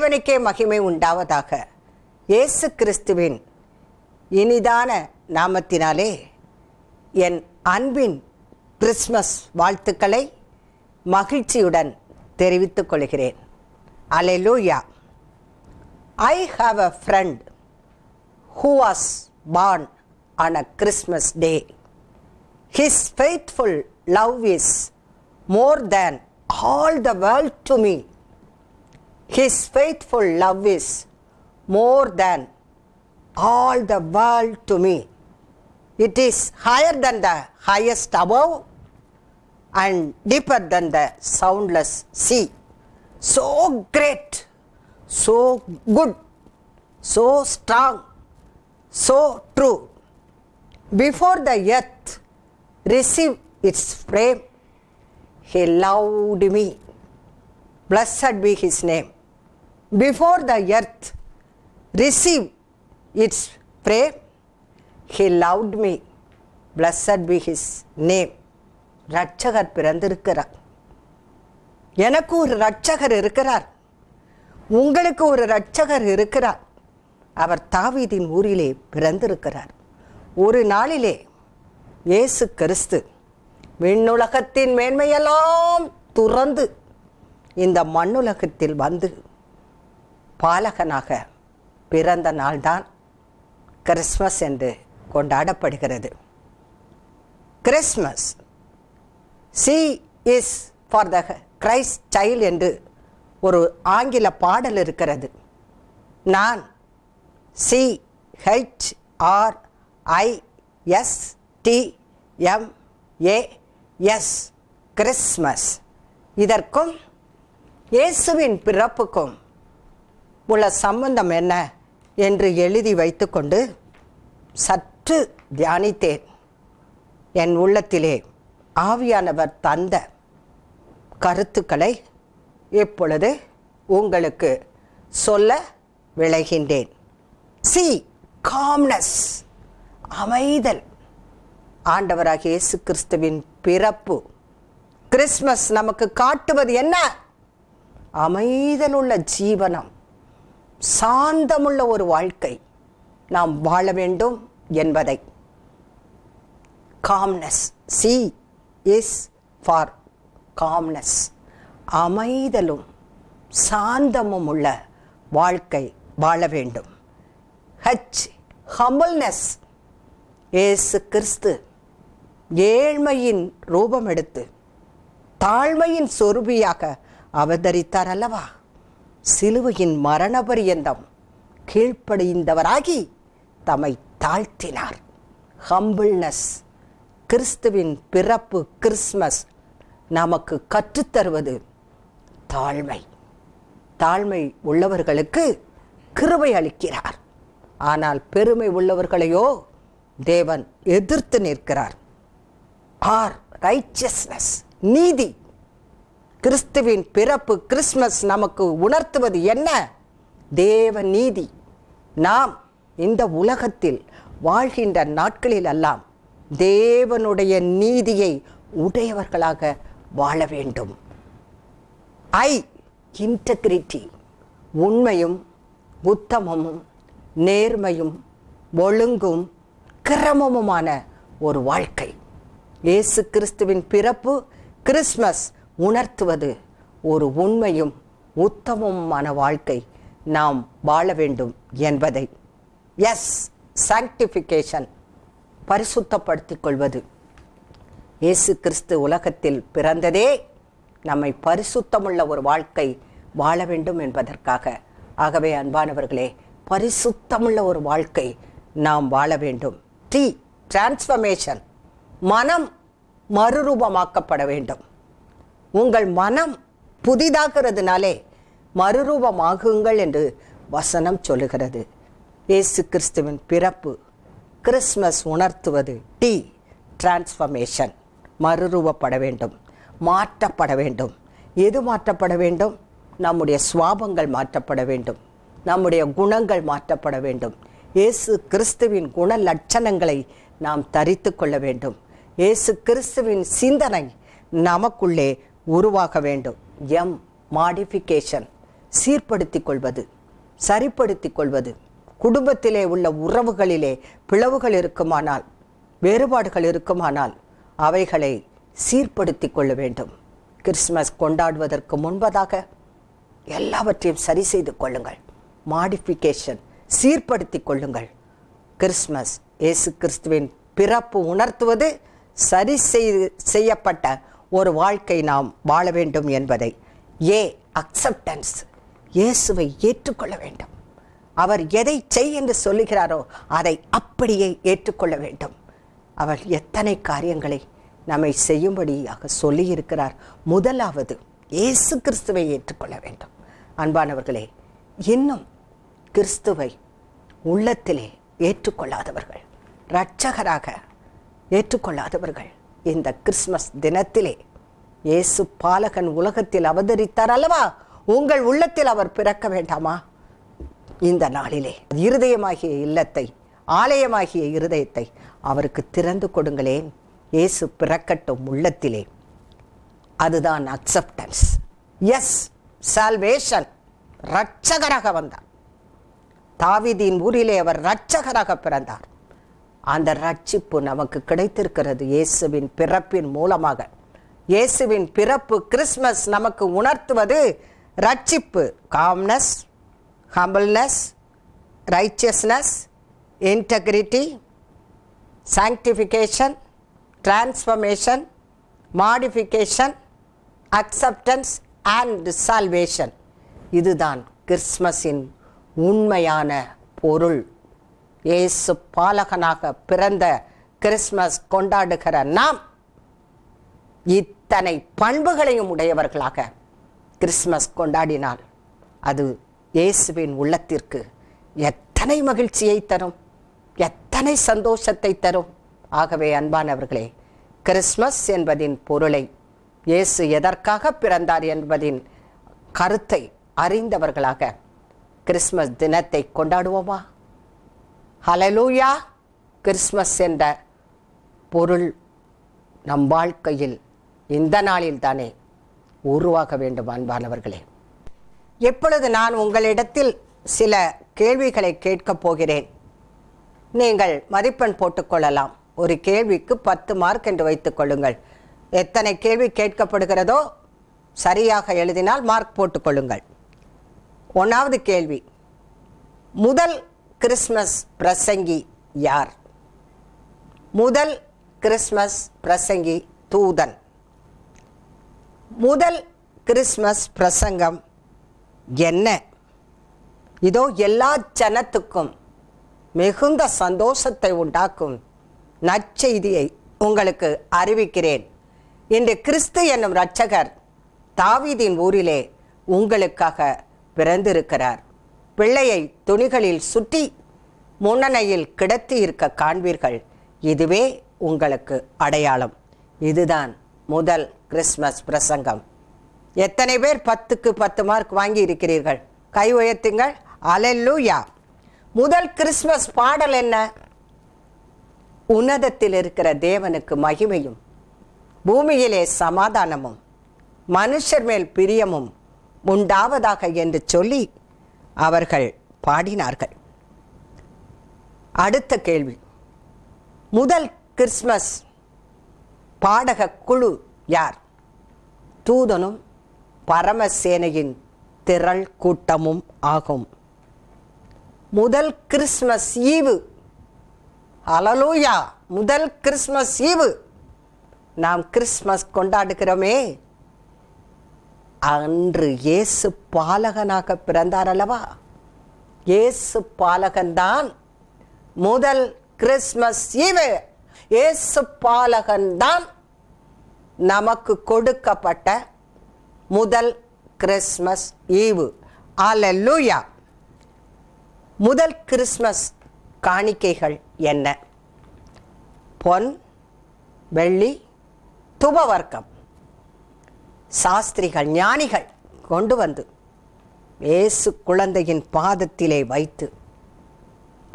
தேவனுக்கே மகிமை உண்டாவதாக. இயேசு கிறிஸ்துவின் இனிதான நாமத்தினாலே என் அன்பின் கிறிஸ்மஸ் வாழ்த்துக்களை மகிழ்ச்சியுடன் தெரிவித்துக் கொள்கிறேன். அல்லேலூயா. I have a friend who was born on a Christmas day. His faithful love is more than all the world to me. His faithful love is more than all the world to me. It is higher than the highest above and deeper than the soundless sea. So great, so good, so strong, so true. Before the earth received its frame, He loved me. Blessed be His name. Before the earth received its frame, He loved me. Blessed be His name. ரட்சகர் பிறந்திருக்கிறார். எனக்கு ஒரு ரட்சகர் இருக்கிறார். உங்களுக்கு ஒரு ரட்சகர் இருக்கிறார். அவர் தாவீதின் ஊரிலே பிறந்திருக்கிறார். ஒரு நாளிலே இயேசு கிறிஸ்து விண்ணுலகத்தின் மேன்மையெல்லாம் துறந்து இந்த மண்ணுலகத்தில் வந்து பாலகனாக பிறந்த நாள்தான் கிறிஸ்மஸ் என்று கொண்டாடப்படுகிறது. Christmas C is for the Christ child என்று ஒரு ஆங்கில பாடல் இருக்கிறது. நான் CHRISTMAS கிறிஸ்மஸ் இதற்கும் இயேசுவின் பிறப்புக்கும் உள்ள சம்பந்தம் என்ன என்று எழுதி வைத்துக்கொண்டு சற்று தியானித்தேன். என் உள்ளத்திலே ஆவியானவர் தந்த கருத்துக்களை இப்பொழுது உங்களுக்கு சொல்ல விளைகின்றேன். காம்னஸ், அமைதல். ஆண்டவராகிய இயேசு கிறிஸ்துவின் பிறப்பு கிறிஸ்மஸ் நமக்கு காட்டுவது என்ன? அமைதலுள்ள ஜீவனம், சாந்தமுள்ள ஒரு வாழ்க்கை நாம் வாழ வேண்டும் என்பதை. Calmness, C is for calmness, அமைதலும் சாந்தமும் உள்ள வாழ்க்கை வாழ வேண்டும். ஹம்பிள்னஸ், இயேசு கிறிஸ்து ஏழ்மையின் ரூபம் எடுத்து தாழ்மையின் சொரூபியாக அவதரித்தார் அல்லவா? சிலுவையின் மரண பரியந்தம் கீழ்ப்படிந்தவராகி தம்மை தாழ்த்தினார். ஹம்பிள்னஸ். கிறிஸ்துவின் பிறப்பு கிறிஸ்மஸ் நமக்கு கற்றுத்தருவது தாழ்மை. தாழ்மை உள்ளவர்களுக்கு கிருபை அளிக்கிறார். ஆனால் பெருமை உள்ளவர்களையோ தேவன் எதிர்த்து நிற்கிறார். ரைச்சியஸ்னஸ், நீதி. கிறிஸ்துவின் பிறப்பு கிறிஸ்மஸ் நமக்கு உணர்த்துவது என்ன? தேவ நீதி. நாம் இந்த உலகத்தில் வாழ்கின்ற நாட்களில் எல்லாம் தேவனுடைய நீதியை உடையவர்களாக வாழ வேண்டும். இன்டெகிரிட்டி, உண்மையும் உத்தமமும் நேர்மையும் ஒழுங்கும் கிரமமுமான ஒரு வாழ்க்கை. இயேசு கிறிஸ்துவின் பிறப்பு கிறிஸ்மஸ் உணர்த்துவது ஒரு உண்மையும் உத்தமமான வாழ்க்கை நாம் வாழ வேண்டும் என்பதை. சாங்டிஃபிகேஷன், பரிசுத்தப்படுத்திக் கொள்வது. இயேசு கிறிஸ்து உலகத்தில் பிறந்ததே நம்மை பரிசுத்தமுள்ள ஒரு வாழ்க்கை வாழ வேண்டும் என்பதற்காக. ஆகவே அன்பானவர்களே, பரிசுத்தமுள்ள ஒரு வாழ்க்கை நாம் வாழ வேண்டும். டிரான்ஸ்ஃபர்மேஷன், மனம் மறுரூபமாக்கப்பட வேண்டும். உங்கள் மனம் புதிதாகிறதுனாலே மறுரூபமாகுங்கள் என்று வசனம் சொல்லுகிறது. இயேசு கிறிஸ்துவின் பிறப்பு கிறிஸ்மஸ் உணர்த்துவது டிரான்ஸ்ஃபர்மேஷன், மறுரூபப்பட வேண்டும், மாற்றப்பட வேண்டும். எது மாற்றப்பட வேண்டும்? நம்முடைய சுவாபங்கள் மாற்றப்பட வேண்டும், நம்முடைய குணங்கள் மாற்றப்பட வேண்டும். இயேசு கிறிஸ்துவின் குண லட்சணங்களை நாம் தரித்து கொள்ள வேண்டும். இயேசு கிறிஸ்துவின் சிந்தனை நமக்குள்ளே உருவாக வேண்டும். மாடிஃபிகேஷன், சீர்படுத்திக் கொள்வது, சரிப்படுத்திக் கொள்வது, குடும்பத்திலே உள்ள உறவுகளிலே பிளவுகள் இருக்குமானால், வேறுபாடுகள் இருக்குமானால் அவைகளை சீர்படுத்திக் கொள்ள வேண்டும். கிறிஸ்மஸ் கொண்டாடுவதற்கு முன்பதாக எல்லாவற்றையும் சரி செய்து கொள்ளுங்கள். மாடிஃபிகேஷன், சீர்படுத்திக் கொள்ளுங்கள். கிறிஸ்மஸ் இயேசு கிறிஸ்துவின் பிறப்பு உணர்த்துவது சரி செய்யப்பட்ட ஒரு வாழ்க்கை நாம் வாழ வேண்டும் என்பதை. அக்செப்டன்ஸ், இயேசுவை ஏற்றுக்கொள்ள வேண்டும். அவர் எதை செய் என்று சொல்லுகிறாரோ அதை அப்படியே ஏற்றுக்கொள்ள வேண்டும். அவர் எத்தனை காரியங்களை நம்மை செய்யும்படியாக சொல்லியிருக்கிறார். முதலாவது இயேசு கிறிஸ்துவை ஏற்றுக்கொள்ள வேண்டும். அன்பானவர்களே, இன்னும் கிறிஸ்துவை உள்ளத்திலே ஏற்றுக்கொள்ளாதவர்கள், இரட்சகராக ஏற்றுக்கொள்ளாதவர்கள் இந்த கிறிஸ்மஸ் தினத்திலே இயேசு பாலகன் உலகத்தில் அவதரித்தார் அல்லவா, உங்கள் உள்ளத்தில் அவர் பிறக்க வேண்டாமா? இந்த நாளிலே இருதயமாகிய இல்லத்தை, ஆலயமாகிய இருதயத்தை அவருக்கு திறந்து கொடுங்களேன். இயேசு பிறக்கட்டும் உள்ளத்திலே. அதுதான் அக்செப்டன்ஸ். S, salvation. இரட்சகராக வந்தார். தாவீதின் ஊரிலே அவர் இரட்சகராக பிறந்தார். அந்த ரட்சிப்பு நமக்கு கிடைத்திருக்கிறது இயேசுவின் பிறப்பின் மூலமாக. இயேசுவின் பிறப்பு கிறிஸ்மஸ் நமக்கு உணர்த்துவது ரட்சிப்பு. Calmness, humbleness, righteousness, integrity, sanctification, transformation, modification, acceptance and salvation. இதுதான் கிறிஸ்மஸின் உண்மையான பொருள். இயேசு பாலகனாக பிறந்த கிறிஸ்மஸ் கொண்டாடுகிற நாம் இத்தனை பண்புகளையும் உடையவர்களாக கிறிஸ்மஸ் கொண்டாடினால் அது இயேசுவின் உள்ளத்திற்கு எத்தனை மகிழ்ச்சியை தரும், எத்தனை சந்தோஷத்தை தரும். ஆகவே அன்பானவர்களே, கிறிஸ்மஸ் என்பதின் பொருளை, இயேசு எதற்காக பிறந்தார் என்பதின் கருத்தை அறிந்தவர்களாக கிறிஸ்மஸ் தினத்தை கொண்டாடுவோமா? ஹல்லேலூயா! கிறிஸ்மஸ் என்ற பொருள் நம் வாழ்க்கையில் இந்த நாளில் தானே உருவாக வேண்டும். அன்பானவர்களே, எப்பொழுது நான் உங்களிடத்தில் சில கேள்விகளை கேட்கப் போகிறேன். நீங்கள் மதிப்பெண் போட்டுக்கொள்ளலாம். ஒரு கேள்விக்கு 10 மார்க் என்று வைத்துக் கொள்ளுங்கள். எத்தனை கேள்வி கேட்கப்படுகிறதோ சரியாக எழுதினால் மார்க் போட்டுக்கொள்ளுங்கள். 1வது கேள்வி, முதல் கிறிஸ்மஸ் பிரசங்கி யார்? முதல் கிறிஸ்மஸ் பிரசங்கி தூதன். முதல் கிறிஸ்மஸ் பிரசங்கம் என்ன? இதோ எல்லா ஜனத்துக்கும் மிகுந்த சந்தோஷத்தை உண்டாக்கும் நற்செய்தியை உங்களுக்கு அறிவிக்கிறேன். இன்று கிறிஸ்து என்னும் இரட்சகர் தாவீதின் ஊரிலே உங்களுக்காக பிறந்திருக்கிறார். பிள்ளையை துணிகளில் சுற்றி முன்னணையில் கிடத்தி இருக்க காண்பீர்கள். இதுவே உங்களுக்கு அடையாளம். இதுதான் முதல் கிறிஸ்மஸ் பிரசங்கம். எத்தனை பேர் 10க்கு 10 மார்க் வாங்கி இருக்கிறீர்கள்? கை உயர்த்துங்கள். அல்லேலூயா! முதல் கிறிஸ்மஸ் பாடல் என்ன? உன்னதத்தில் இருக்கிற தேவனுக்கு மகிமையும், பூமியிலே சமாதானமும், மனுஷர் மேல் பிரியமும் உண்டாவதாக என்று சொல்லி அவர்கள் பாடினார்கள். அடுத்த கேள்வி, முதல் கிறிஸ்மஸ் பாடக குழு யார்? தூதனும் பரமசேனையின் திரள் கூட்டமும் ஆகும். முதல் கிறிஸ்மஸ் ஈவு, அல்லேலூயா! முதல் கிறிஸ்மஸ் ஈவு நாம் கிறிஸ்மஸ் கொண்டாடுகிறோமே, அன்று இயேசு பாலகனாக பிறந்தார் அல்லவா? இயேசு பாலகன்தான் முதல் கிறிஸ்மஸ் ஈவு. இயேசு பாலகன்தான் நமக்கு கொடுக்கப்பட்ட முதல் கிறிஸ்மஸ் ஈவு. அல்லேலூயா! முதல் கிறிஸ்மஸ் காணிக்கைகள் என்ன? பொன், வெள்ளி, துபவர்க்கம். சாஸ்திரிகள், ஞானிகள் கொண்டு வந்து இயேசு குழந்தையின் பாதத்திலே வைத்து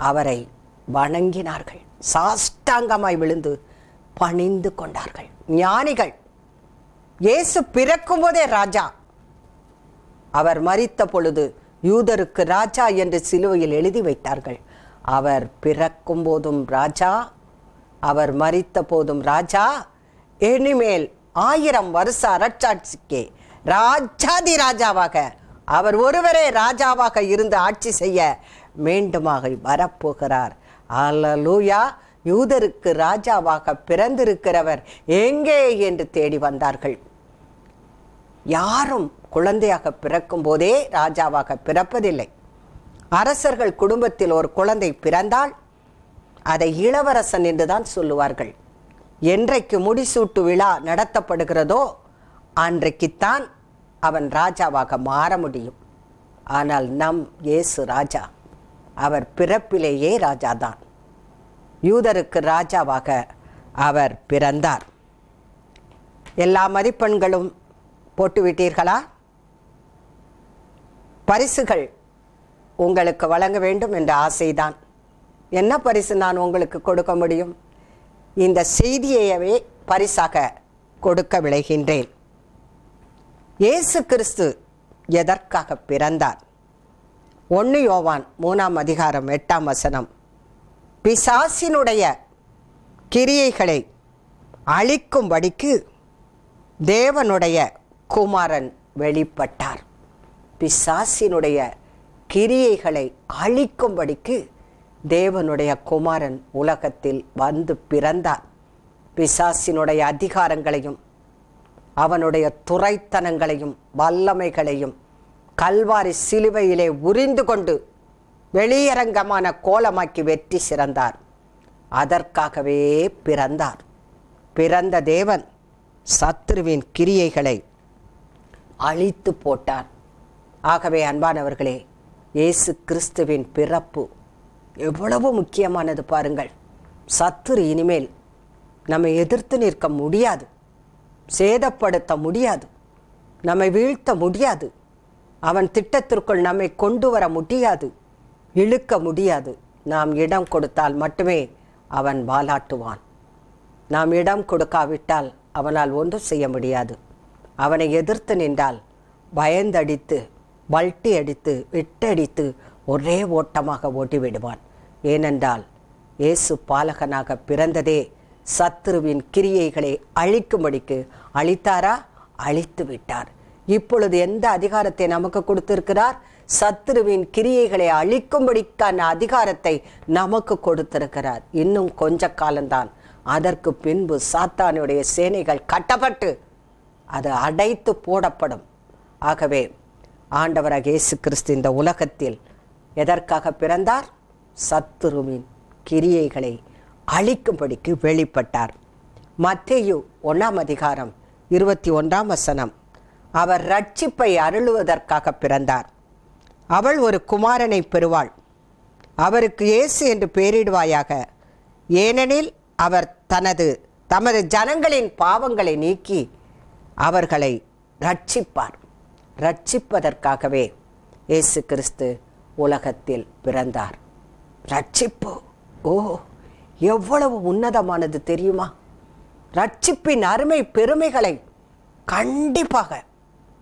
அவரை வணங்கினார்கள். சாஷ்டாங்கமாய் விழுந்து பணிந்து கொண்டார்கள். ஞானிகள், இயேசு பிறக்கும் போதே ராஜா, அவர் மரித்த பொழுது யூதருக்கு ராஜா என்று சிலுவையில் எழுதி வைத்தார்கள். அவர் பிறக்கும் போதும் ராஜா, அவர் மரித்த போதும் ராஜா, இனிமேல் 1000 வருஷ அரசாட்சிக்கு ராஜாதி ராஜாவாக அவர் ஒருவரே ராஜாவாக இருந்து ஆட்சி செய்ய மீண்டுமாக வரப்போகிறார். அல்லேலூயா. யூதருக்கு ராஜாவாக பிறந்திருக்கிறவர் எங்கே என்று தேடி வந்தார்கள். யாரும் குழந்தையாக பிறக்கும் போதே ராஜாவாக பிறப்பதில்லை. அரசர்கள் குடும்பத்தில் ஒரு குழந்தை பிறந்தால் அதை இளவரசன் என்றுதான் சொல்லுவார்கள். என்றைக்கு முடிசூட்டு விழா நடத்தப்படுகிறதோ அன்றைக்குத்தான் அவன் ராஜாவாக மாற முடியும். ஆனால் நம் இயேசு ராஜா, அவர் பிறப்பிலேயே ராஜாதான். யூதருக்கு ராஜாவாக அவர் பிறந்தார். எல்லா மதிப்பெண்களும் போட்டுவிட்டீர்களா? பரிசுகள் உங்களுக்கு வழங்க வேண்டும் என்ற ஆசைதான். என்ன பரிசு நான் உங்களுக்கு கொடுக்க முடியும்? இந்த செய்தியையவே பரிசாக கொடுக்க விளைகின்றேன். இயேசு கிறிஸ்து எதற்காக பிறந்தார்? 1 யோவான் 3ஆம் அதிகாரம் 8ஆம் வசனம், பிசாசினுடைய கிரியைகளை அழிக்கும்படிக்கு தேவனுடைய குமாரன் வெளிப்பட்டார். பிசாசினுடைய கிரியைகளை அழிக்கும்படிக்கு தேவனுடைய குமாரன் உலகத்தில் வந்து பிறந்தார். பிசாசினுடைய அதிகாரங்களையும் அவனுடைய துரைத்தனங்களையும் வல்லமைகளையும் கல்வாரி சிலுவையிலே உரிந்து கொண்டு வெளியரங்கமான கோலமாக்கி வெற்றி சிறந்தார். அதற்காகவே பிறந்தார். பிறந்த தேவன் சத்துருவின் கிரியைகளை அழித்து போட்டார். ஆகவே அன்பானவர்களே, இயேசு கிறிஸ்துவின் பிறப்பு எவ்வளவு முக்கியமானது பாருங்கள். சத்துரு இனிமேல் நம்மை எதிர்த்து நிற்க முடியாது, சேதப்படுத்த முடியாது, நம்மை வீழ்த்த முடியாது, அவன் திட்டத்திற்குள் நம்மை கொண்டு வர முடியாது, இழுக்க முடியாது. நாம் இடம் கொடுத்தால் மட்டுமே அவன் வாலாட்டுவான். நாம் இடம் கொடுக்காவிட்டால் அவனால் ஒன்றும் செய்ய முடியாது. அவனை எதிர்த்து நின்றால் பயந்தடித்து பல்ட்டி அடித்து விட்டடித்து ஒரே ஓட்டமாக ஓட்டிவிடுவான். ஏனென்றால் இயேசு பாலகனாக பிறந்ததே சத்துருவின் கிரியைகளை அழிக்கும்படிக்கு. அழித்தாரா? அழித்து விட்டார். இப்பொழுது எந்த அதிகாரத்தை நமக்கு கொடுத்திருக்கிறார்? சத்துருவின் கிரியைகளை அழிக்கும்படிக்கான அதிகாரத்தை நமக்கு கொடுத்திருக்கிறார். இன்னும் கொஞ்ச காலம்தான். அதற்கு பின்பு சாத்தானுடைய சேனைகள் கட்டப்பட்டு அது அடைத்து போடப்படும். ஆகவே ஆண்டவராக இயேசு கிறிஸ்து இந்த உலகத்தில் எதற்காக பிறந்தார்? சத்துருவின் கிரியைகளை அழிக்கும்படிக்கு வெளிப்பட்டார். மத்தேயு 1ஆம் அதிகாரம் 21ஆம் வசனம், அவர் ரட்சிப்பை அருளுவதற்காக பிறந்தார். அவள் ஒரு குமாரனை பெறுவாள், அவருக்கு இயேசு என்று பெயரிடுவாயாக, ஏனெனில் அவர் தமது ஜனங்களின் பாவங்களை நீக்கி அவர்களை ரட்சிப்பார். ரட்சிப்பதற்காகவே இயேசு கிறிஸ்து உலகத்தில் பிறந்தார். ரட்சிப்பு எவ்வளவு உன்னதமானது தெரியுமா? ரட்சிப்பின் அருமை பெருமைகளை கண்டிப்பாக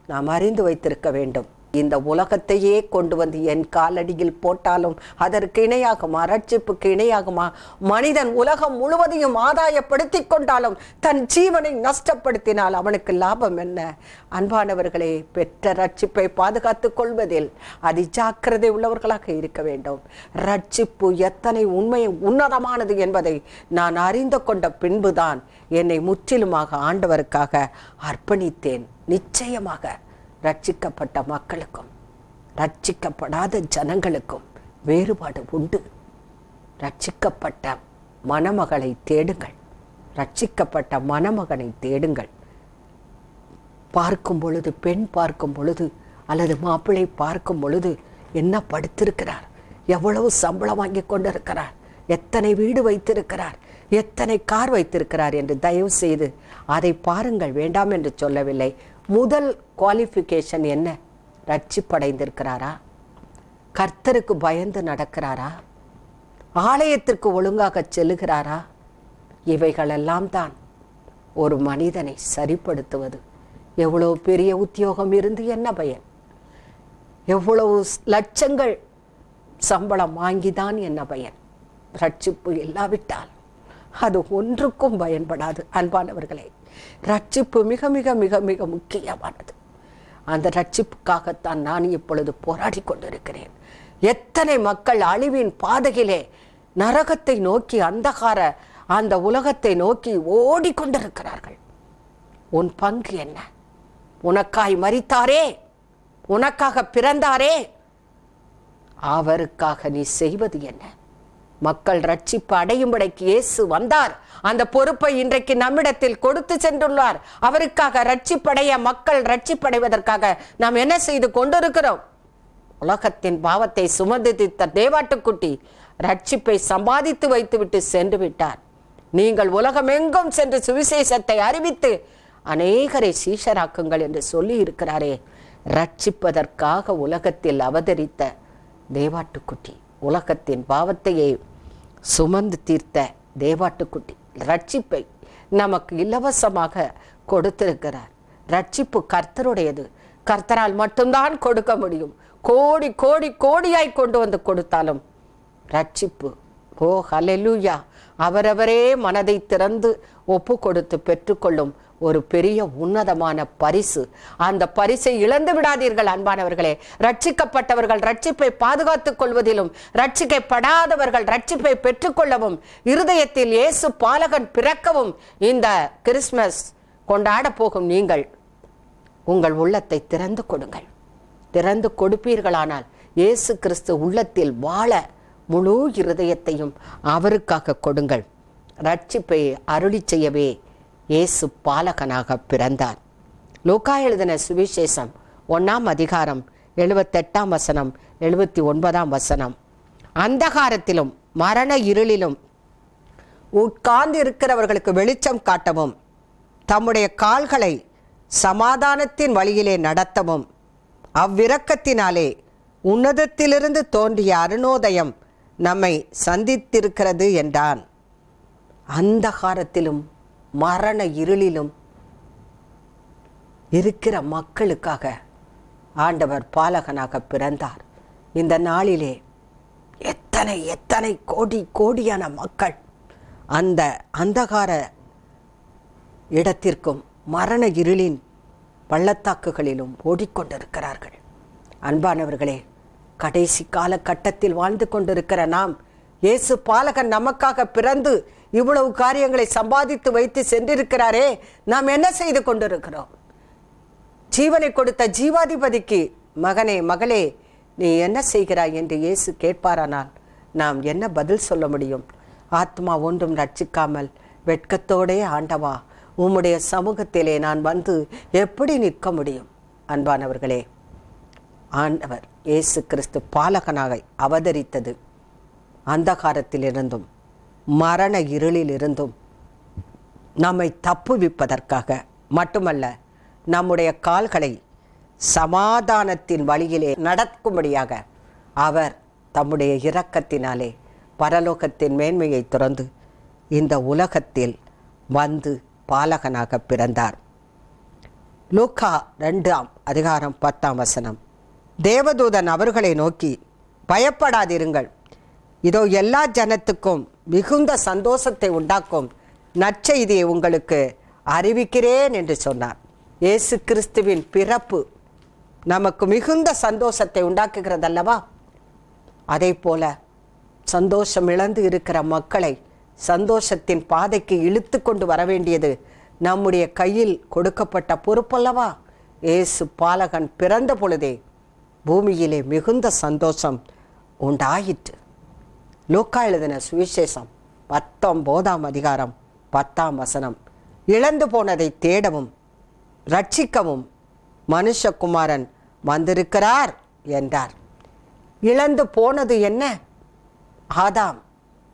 நாம் அறிந்து வைத்திருக்க வேண்டும். இந்த உலகத்தையே கொண்டு வந்து என் காலடியில் போட்டாலும் அதற்கு இணையாகுமா? ரட்சிப்புக்கு இணையாகுமா? மனிதன் உலகம் முழுவதையும் ஆதாயப்படுத்தி கொண்டாலும் தன் ஜீவனை நஷ்டப்படுத்தினால் அவனுக்கு லாபம் என்ன? அன்பானவர்களே, பெற்ற ரட்சிப்பை பாதுகாத்துக் கொள்வதில் அதிஜாக்கிரதை உள்ளவர்களாக இருக்க வேண்டும். ரட்சிப்பு எத்தனை உன்னதமானது என்பதை நான் அறிந்து கொண்ட பின்புதான் என்னை முற்றிலுமாக ஆண்டவருக்காக அர்ப்பணித்தேன். நிச்சயமாக ரட்சிக்கப்பட்ட மக்களுக்கும் ரட்சிக்கப்படாத ஜனங்களுக்கும் வேறுபாடு உண்டு. ரட்சிக்கப்பட்ட மணமகளை தேடுங்கள், ரட்சிக்கப்பட்ட மணமகனை தேடுங்கள். பார்க்கும் பொழுது, பெண் பார்க்கும் பொழுது அல்லது மாப்பிள்ளை பார்க்கும் பொழுது என்ன படுத்திருக்கிறார், எவ்வளவு சம்பளம் வாங்கி கொண்டிருக்கிறார், எத்தனை வீடு வைத்திருக்கிறார், எத்தனை கார் வைத்திருக்கிறார் என்று தயவு செய்து அதை பாருங்கள். வேண்டாம் என்று சொல்லவில்லை. முதல் குவாலிஃபிகேஷன் என்ன? ரட்சிப்படைந்திருக்கிறாரா? கர்த்தருக்கு பயந்து நடக்கிறாரா? ஆலயத்திற்கு ஒழுங்காக செல்லுகிறாரா? இவைகளெல்லாம் தான் ஒரு மனிதனை சரிப்படுத்துவது. எவ்வளோ பெரிய உத்தியோகம் இருந்து என்ன பயன்? எவ்வளவு லட்சங்கள் சம்பளம் வாங்கிதான் என்ன பயன்? ரட்சிப்பு இல்லாவிட்டால் அது ஒன்றுக்கும் பயன்படாது. அன்பானவர்களே, ரட்சிப்பு மிக மிக மிக மிக முக்கியமானது. அந்த ரட்சிப்புக்காகத்தான் நான் இப்பொழுது போராடி கொண்டிருக்கிறேன். எத்தனை மக்கள் அழிவின் பாதையிலே நரகத்தை நோக்கி, அந்தகார அந்த உலகத்தை நோக்கி ஓடிக்கொண்டிருக்கிறார்கள். உன் பங்கு என்ன? உனக்காய் மரித்தாரே, உனக்காக பிறந்தாரே, அவருக்காக நீ செய்வது என்ன? மக்கள் ரட்சிப்பு அடையும்படிக்கு இயேசு வந்தார். அந்த பொறுப்பை இன்றைக்கு நம்மிடத்தில் கொடுத்து சென்றுள்ளார். அவருக்காக ரட்சிப்படைய, மக்கள் ரட்சிப்படைவதற்காக நாம் என்ன செய்து கொண்டிருக்கிறோம்? உலகத்தின் பாவத்தை சுமந்து தீர்த்த தேவாட்டுக்குட்டி ரட்சிப்பை சம்பாதித்து வைத்துவிட்டு சென்று விட்டார். நீங்கள் உலகமெங்கும் சென்று சுவிசேஷத்தை அறிவித்து அநேகரை சீஷராக்குங்கள் என்று சொல்லி இருக்கிறாரே. ரட்சிப்பதற்காக உலகத்தில் அவதரித்த தேவாட்டுக்குட்டி, உலகத்தின் பாவத்தையே சுமந்து தீர்த்த தேவாட்டுக்குட்டி ரட்சிப்பை நமக்கு இலவசமாக கொடுத்திருக்கிறார். ரட்சிப்பு கர்த்தருடையது. கர்த்தரால் மட்டும்தான் கொடுக்க முடியும். கோடி கோடி கோடியாய் கொண்டு வந்து கொடுத்தாலும் ரட்சிப்பு, ஓ ஹல்லேலூயா, அவரவரே மனதை திறந்து ஒப்பு கொடுத்து பெற்றுக்கொள்ளும் ஒரு பெரிய உன்னதமான பரிசு. அந்த பரிசை இழந்து விடாதீர்கள் அன்பானவர்களே. ரட்சிக்கப்பட்டவர்கள் ரட்சிப்பை பாதுகாத்துக் கொள்வதிலும், ரட்சிக்கப்படாதவர்கள் ரட்சிப்பை பெற்றுக்கொள்ளவும், இருதயத்தில் இயேசு பாலகன் பிறக்கவும் இந்த கிறிஸ்மஸ் கொண்டாட போகும் நீங்கள் உங்கள் உள்ளத்தை திறந்து கொடுங்கள். திறந்து கொடுப்பீர்களானால் இயேசு கிறிஸ்து உள்ளத்தில் வாழ முழு இருதயத்தையும் அவருக்காக கொடுங்கள். ரட்சிப்பை அருளி செய்யவே இயேசு பாலகனாக பிறந்தார். லூக்கா எழுதின சுவிசேஷம் 1ஆம் அதிகாரம் 78ஆம் வசனம் 79ஆம் வசனம். அந்தகாரத்திலும் மரண இருளிலும் உட்கார்ந்து இருக்கிறவர்களுக்கு வெளிச்சம் காட்டவும், தம்முடைய கால்களை சமாதானத்தின் வழியிலே நடத்தவும், அவ்விரக்கத்தினாலே உன்னதத்திலிருந்து தோன்றிய அருணோதயம் நம்மை சந்தித்திருக்கிறது என்றான். அந்தகாரத்திலும் மரண இருளிலும் இருக்கிற மக்களுக்காக ஆண்டவர் பாலகனாக பிறந்தார். இந்த நாளிலே எத்தனை எத்தனை கோடி கோடியான மக்கள் அந்த அந்தகார இடத்திற்கும் மரண இருளின் பள்ளத்தாக்குகளிலும் ஓடிக்கொண்டிருக்கிறார்கள். அன்பானவர்களே, கடைசி காலகட்டத்தில் வாழ்ந்து கொண்டிருக்கிற நாம், இயேசு பாலகன் நமக்காக பிறந்து இவ்வளவு காரியங்களை சம்பாதித்து வைத்து சென்றிருக்கிறாரே, நாம் என்ன செய்து கொண்டிருக்கிறோம்? ஜீவனை கொடுத்த ஜீவாதிபதிக்கு, மகனே மகளே நீ என்ன செய்கிறாய் என்று இயேசு கேட்பாரானால் நாம் என்ன பதில் சொல்ல முடியும்? ஆத்மா ஒன்றும் ரட்சிக்காமல் வெட்கத்தோடே, ஆண்டவா உம்முடைய சமூகத்திலே நான் வந்து எப்படி நிற்க முடியும்? அன்பானவர்களே, ஆண்டவர் இயேசு கிறிஸ்து பாலகனாக அவதரித்தது அந்தகாரத்திலிருந்தும் மரண இருளிலிருந்தும் நம்மை தப்புவிப்பதற்காக மட்டுமல்ல, நம்முடைய கால்களை சமாதானத்தின் வழியிலே நடக்கும்படியாக அவர் தம்முடைய இரக்கத்தினாலே பரலோகத்தின் மேன்மையை துறந்து இந்த உலகத்தில் வந்து பாலகனாக பிறந்தார். லூக்கா 2ஆம் அதிகாரம் 10ஆம் வசனம். தேவதூதன் அவர்களை நோக்கி, பயப்படாதிருங்கள், இதோ எல்லா ஜனத்துக்கும் மிகுந்த சந்தோஷத்தை உண்டாக்கும் நற்செய்தியை உங்களுக்கு அறிவிக்கிறேன் என்று சொன்னார். இயேசு கிறிஸ்துவின் பிறப்பு நமக்கு மிகுந்த சந்தோஷத்தை உண்டாக்குகிறதல்லவா? அதே போல சந்தோஷம் இழந்து இருக்கிற மக்களை சந்தோஷத்தின் பாதைக்கு இழுத்து கொண்டு வர வேண்டியது நம்முடைய கையில் கொடுக்கப்பட்ட பொறுப்பல்லவா? இயேசு பாலகன் பிறந்த பொழுதே பூமியிலே மிகுந்த சந்தோஷம் உண்டாயிற்று. லூக்கா எழுதின சுவிசேஷம் 19ஆம் அதிகாரம் 10ஆம் வசனம். இழந்து போனதை தேடவும் ரட்சிக்கவும் மனுஷகுமாரன் வந்திருக்கிறார் என்றார். இழந்து போனது என்ன? ஆதாம்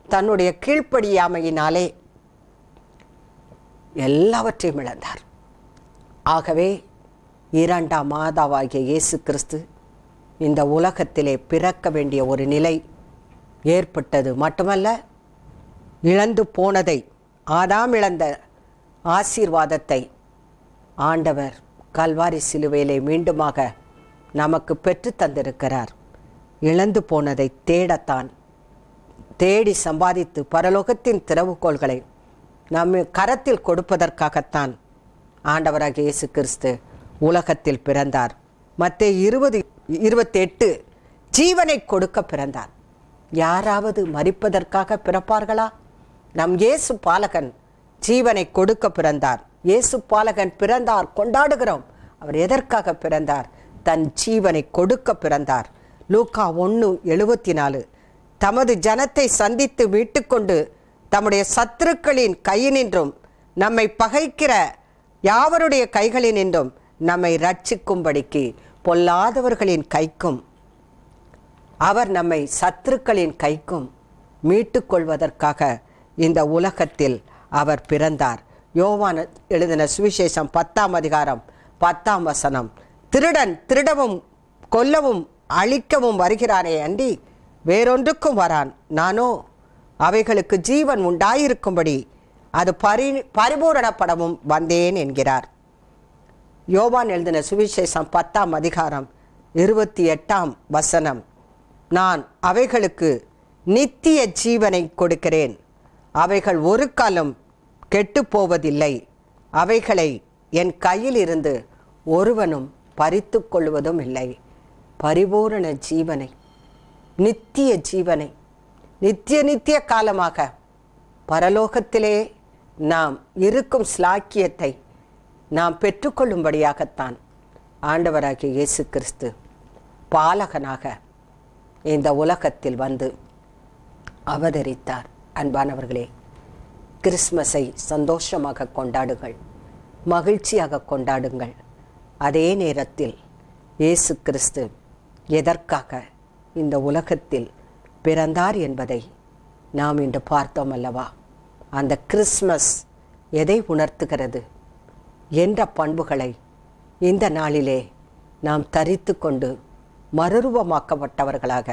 தன்னுடைய கீழ்ப்படியாமையினாலே எல்லாவற்றையும் இழந்தார். ஆகவே 2ஆம் மாதாவாகிய இயேசு கிறிஸ்து இந்த உலகத்திலே பிறக்க வேண்டிய ஒரு நிலை ஏற்பட்டது. மட்டுமல்ல, இழந்து போனதை, ஆதாம் இழந்த ஆசீர்வாதத்தை ஆண்டவர் கல்வாரி சிலுவையிலே மீண்டுமாக நமக்கு பெற்று தந்திருக்கிறார். இழந்து போனதை தேடத்தான், தேடி சம்பாதித்து பரலோகத்தின் திறவுகோள்களை நம்ம கரத்தில் கொடுப்பதற்காகத்தான் ஆண்டவராகிய இயேசு கிறிஸ்து உலகத்தில் பிறந்தார். மத்தேயு 20:28 ஜீவனை கொடுக்க பிறந்தார். யாராவது மரிப்பதற்காக பிறப்பார்களா? நம் இயேசு பாலகன் ஜீவனை கொடுக்க பிறந்தார். இயேசு பாலகன் பிறந்தார், கொண்டாடுகிறோம். அவர் எதற்காக பிறந்தார்? தன் ஜீவனை கொடுக்க பிறந்தார். லூக்கா 1:74 தமது ஜனத்தை சந்தித்து மீட்டுக்கொண்டு தம்முடைய சத்துருக்களின் கையினின்றும் நம்மை பகைக்கிற யாவருடைய கைகளினின்றும் நம்மை ரட்சிக்கும்படிக்கு பொல்லாதவர்களின் கைக்கும் அவர் நம்மை சத்துருக்களின் கைக்கும் மீட்டுக்கொள்வதற்காக இந்த உலகத்தில் அவர் பிறந்தார். யோவான் எழுதின சுவிசேஷம் 10:10 திருடன் திருடவும் கொல்லவும் அழிக்கவும் வருகிறானே அன்றி வேறொன்றுக்கும் வரான். நானோ அவைகளுக்கு ஜீவன் உண்டாயிருக்கும்படி அது பரிபூரணப்படவும் வந்தேன் என்கிறார். யோவான் எழுதின சுவிசேஷம் 10:28 நான் அவைகளுக்கு நித்திய ஜீவனை கொடுக்கிறேன், அவைகள் ஒரு காலம் கெட்டு போவதில்லை, அவைகளை என் கையில் இருந்து ஒருவனும் பறித்து கொள்வதும் இல்லை. பரிபூரண ஜீவனை, நித்திய ஜீவனை, நித்திய காலமாக பரலோகத்திலே நாம் இருக்கும் ஸ்லாக்கியத்தை நாம் பெற்றுக்கொள்ளும்படியாகத்தான் ஆண்டவராகிய இயேசு கிறிஸ்து பாலகனாக இந்த உலகத்தில் வந்து அவதரித்தார். அன்பானவர்களே, கிறிஸ்மஸை சந்தோஷமாக கொண்டாடுங்கள், மகிழ்ச்சியாக கொண்டாடுங்கள். அதே நேரத்தில் இயேசு கிறிஸ்து எதற்காக இந்த உலகத்தில் பிறந்தார் என்பதை நாம் இன்று பார்த்தோம் அல்லவா? அந்த கிறிஸ்மஸ் எதை உணர்த்துகிறது என்ற பண்புகளை இந்த நாளிலே நாம் தரித்து கொண்டு மறுரூபமாக்கப்பட்டவர்களாக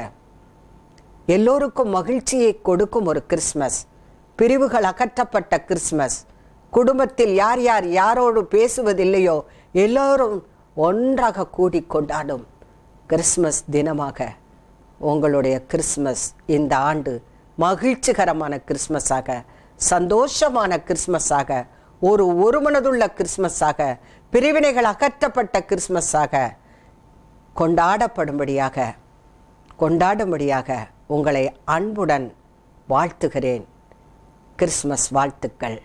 எல்லோருக்கும் மகிழ்ச்சியை கொடுக்கும் ஒரு கிறிஸ்மஸ், பிரிவுகள் அகற்றப்பட்ட கிறிஸ்மஸ், குடும்பத்தில் யார் யார் யாரோடு பேசுவதில்லையோ எல்லோரும் ஒன்றாக கூடி கொண்டாடும் கிறிஸ்மஸ் தினமாக உங்களுடைய கிறிஸ்மஸ் இந்த ஆண்டு மகிழ்ச்சிகரமான கிறிஸ்மஸாக, சந்தோஷமான கிறிஸ்மஸாக, ஒரு மனதுள்ள கிறிஸ்மஸாக, பிரிவினைகள் அகற்றப்பட்ட கிறிஸ்மஸாக கொண்டாடும்படியாக உங்களை அன்புடன் வாழ்த்துகிறேன். கிறிஸ்மஸ் வாழ்த்துக்கள்.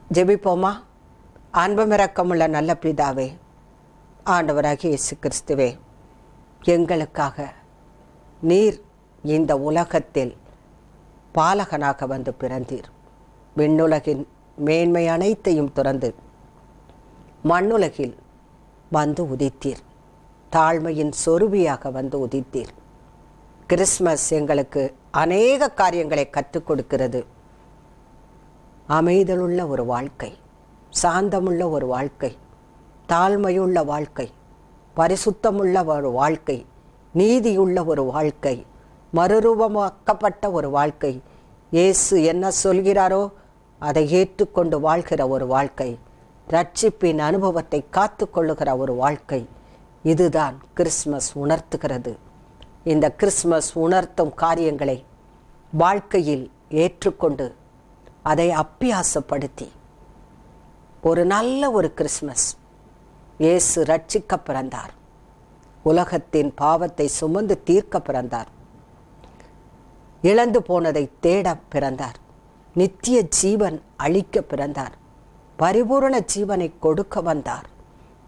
ஜெபிப்போமா? அன்புமிரக்கமுள்ள நல்ல பிதாவே, ஆண்டவராகிய இயேசு கிறிஸ்துவே, எங்களுக்காக நீர் இந்த உலகத்தில் பாலகனாக வந்து பிறந்தீர். விண்ணுலகின் மேன்மை அனைத்தையும் துறந்து மண்ணுலகில் வந்து உதித்தீர். தாழ்மையின் சொருபியாக வந்து உதித்தீர். கிறிஸ்மஸ் எங்களுக்கு அநேக காரியங்களை கற்றுக் கொடுக்கிறது. அமைதலுள்ள ஒரு வாழ்க்கை, சாந்தமுள்ள ஒரு வாழ்க்கை, தாழ்மையுள்ள வாழ்க்கை, பரிசுத்தமுள்ள ஒரு வாழ்க்கை, நீதியுள்ள ஒரு வாழ்க்கை, மறுரூபமாக்கப்பட்ட ஒரு வாழ்க்கை, இயேசு என்ன சொல்கிறாரோ அதை ஏற்றுக்கொண்டு வாழ்கிற ஒரு வாழ்க்கை, ரட்சிப்பின் அனுபவத்தை காத்து கொள்ளுகிற ஒரு வாழ்க்கை, இதுதான் கிறிஸ்மஸ் உணர்த்துகிறது. இந்த கிறிஸ்மஸ் உணர்த்தும் காரியங்களை வாழ்க்கையில் ஏற்றுக்கொண்டு அதை அப்பியாசப்படுத்தி ஒரு நல்ல ஒரு கிறிஸ்மஸ், இயேசு ரட்சிக்க பிறந்தார், உலகத்தின் பாவத்தை சுமந்து தீர்க்க பிறந்தார், இழந்து போனதை தேட பிறந்தார், நித்திய ஜீவன் அளிக்க பிறந்தார், பரிபூரண ஜீவனை கொடுக்க வந்தார்,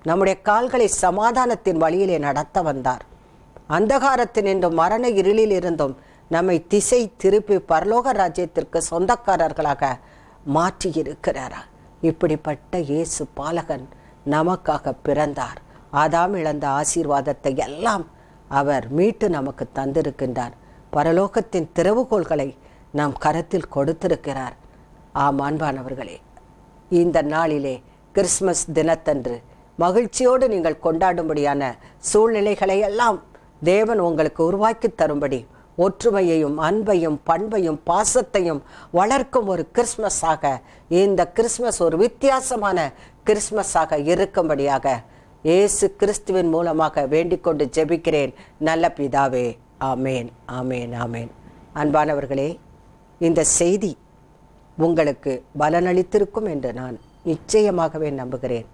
நம்முடைய கால்களை சமாதானத்தின் வழியிலே நடத்த வந்தார், அந்தகாரத்தினின்றும் மரண இருளில் இருந்தும் நம்மை திசை திருப்பி பரலோக ராஜ்யத்திற்கு சொந்தக்காரர்களாக மாற்றியிருக்கிறார். இப்படிப்பட்ட இயேசு பாலகன் நமக்காக பிறந்தார். ஆதாம் இழந்த ஆசீர்வாதத்தை எல்லாம் அவர் மீட்டு நமக்கு தந்திருக்கின்றார். பரலோகத்தின் திறவுகோள்களை நாம் கரத்தில் கொடுத்திருக்கிறார். ஆம் அன்பானவர்களே, இந்த நாளிலே கிறிஸ்மஸ் தினத்தன்று மகிழ்ச்சியோடு நீங்கள் கொண்டாடும்படியான சூழ்நிலைகளை எல்லாம் தேவன் உங்களுக்கு உருவாக்கி தரும்படி ஒற்றுமையையும் அன்பையும் பண்பையும் பாசத்தையும் வளர்க்கும் ஒரு கிறிஸ்மஸாக இந்த கிறிஸ்மஸ் ஒரு வித்தியாசமான கிறிஸ்மஸாக இருக்கும்படியாக இயேசு கிறிஸ்துவின் மூலமாக வேண்டிக் கொண்டு ஜெபிக்கிறேன் நல்ல பிதாவே. ஆமேன், ஆமேன், ஆமேன். அன்பானவர்களே, இந்த செய்தி உங்களுக்கு பலனளித்திருக்கும் என்று நான் நிச்சயமாகவே நம்புகிறேன்.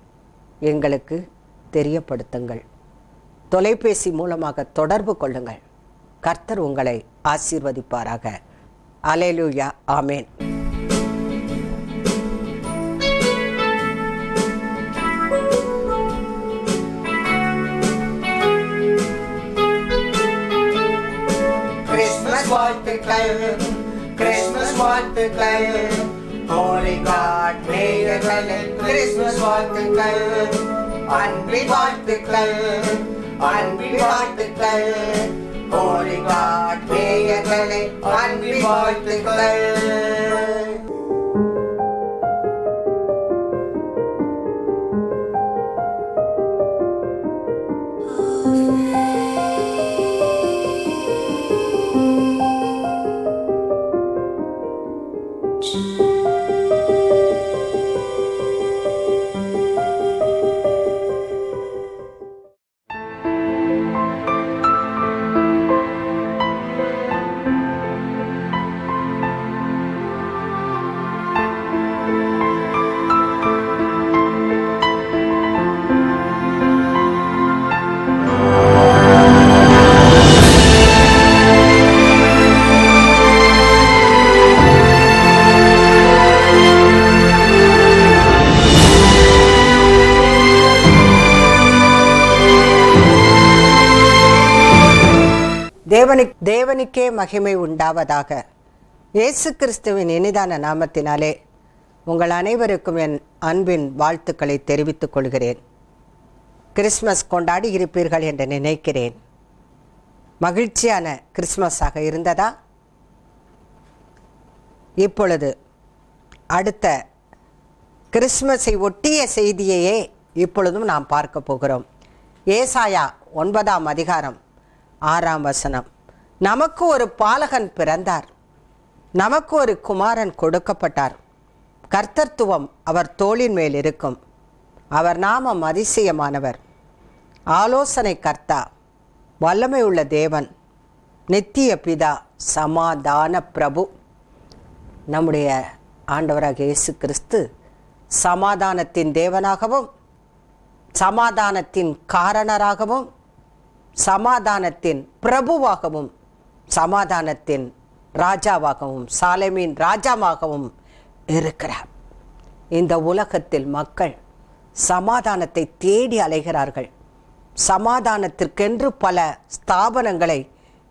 எங்களுக்கு தெரியப்படுத்துங்கள். தொலைபேசி மூலமாக தொடர்பு கொள்ளுங்கள். கர்த்தர் உங்களை ஆசீர்வதிப்பாராக. அல்லேலூயா, ஆமேன். கிறிஸ்மஸ் வாழ்த்துக்கள், Holy God மேயர்களின் கிறிஸ்மஸ் வாழ்த்துக்கள், அன்பின் வாழ்த்துக்கள், அன்பின் வாழ்த்துக்கள், Holy God மேயர்களின் அன்பின் வாழ்த்துக்கள். தேவனுக்கே மகிமை உண்டாவதாக. இயேசு கிறிஸ்துவின் இனிதான நாமத்தினாலே உங்கள் அனைவருக்கும் என் அன்பின் வாழ்த்துக்களை தெரிவித்துக் கொள்கிறேன். கிறிஸ்மஸ் கொண்டாடி இருப்பீர்கள் என்று நினைக்கிறேன். மகிழ்ச்சியான கிறிஸ்மஸாக இருந்ததா? இப்பொழுது அடுத்த கிறிஸ்மஸை ஒட்டிய செய்தியையே இப்பொழுதும் நாம் பார்க்க போகிறோம். ஏசாயா 9ஆம் அதிகாரம் 6ஆம் வசனம். நமக்கு ஒரு பாலகன் பிறந்தார், நமக்கு ஒரு குமாரன் கொடுக்கப்பட்டார், கர்த்தத்துவம் அவர் தோளின் மேல் இருக்கும், அவர் நாமம் அதிசயமானவர், ஆலோசனை கர்த்தா, வல்லமை உள்ள தேவன், நித்திய பிதா, சமாதான பிரபு. நம்முடைய ஆண்டவராக இயேசு கிறிஸ்து சமாதானத்தின் தேவனாகவும், சமாதானத்தின் காரணராகவும், சமாதானத்தின் பிரபுவாகவும், சமாதானத்தின் ராஜாவாகவும், சாலேமின் ராஜாவாகவும் இருக்கிறார். இந்த உலகத்தில் மக்கள் சமாதானத்தை தேடி அலைகிறார்கள். சமாதானத்திற்கென்று பல ஸ்தாபனங்களை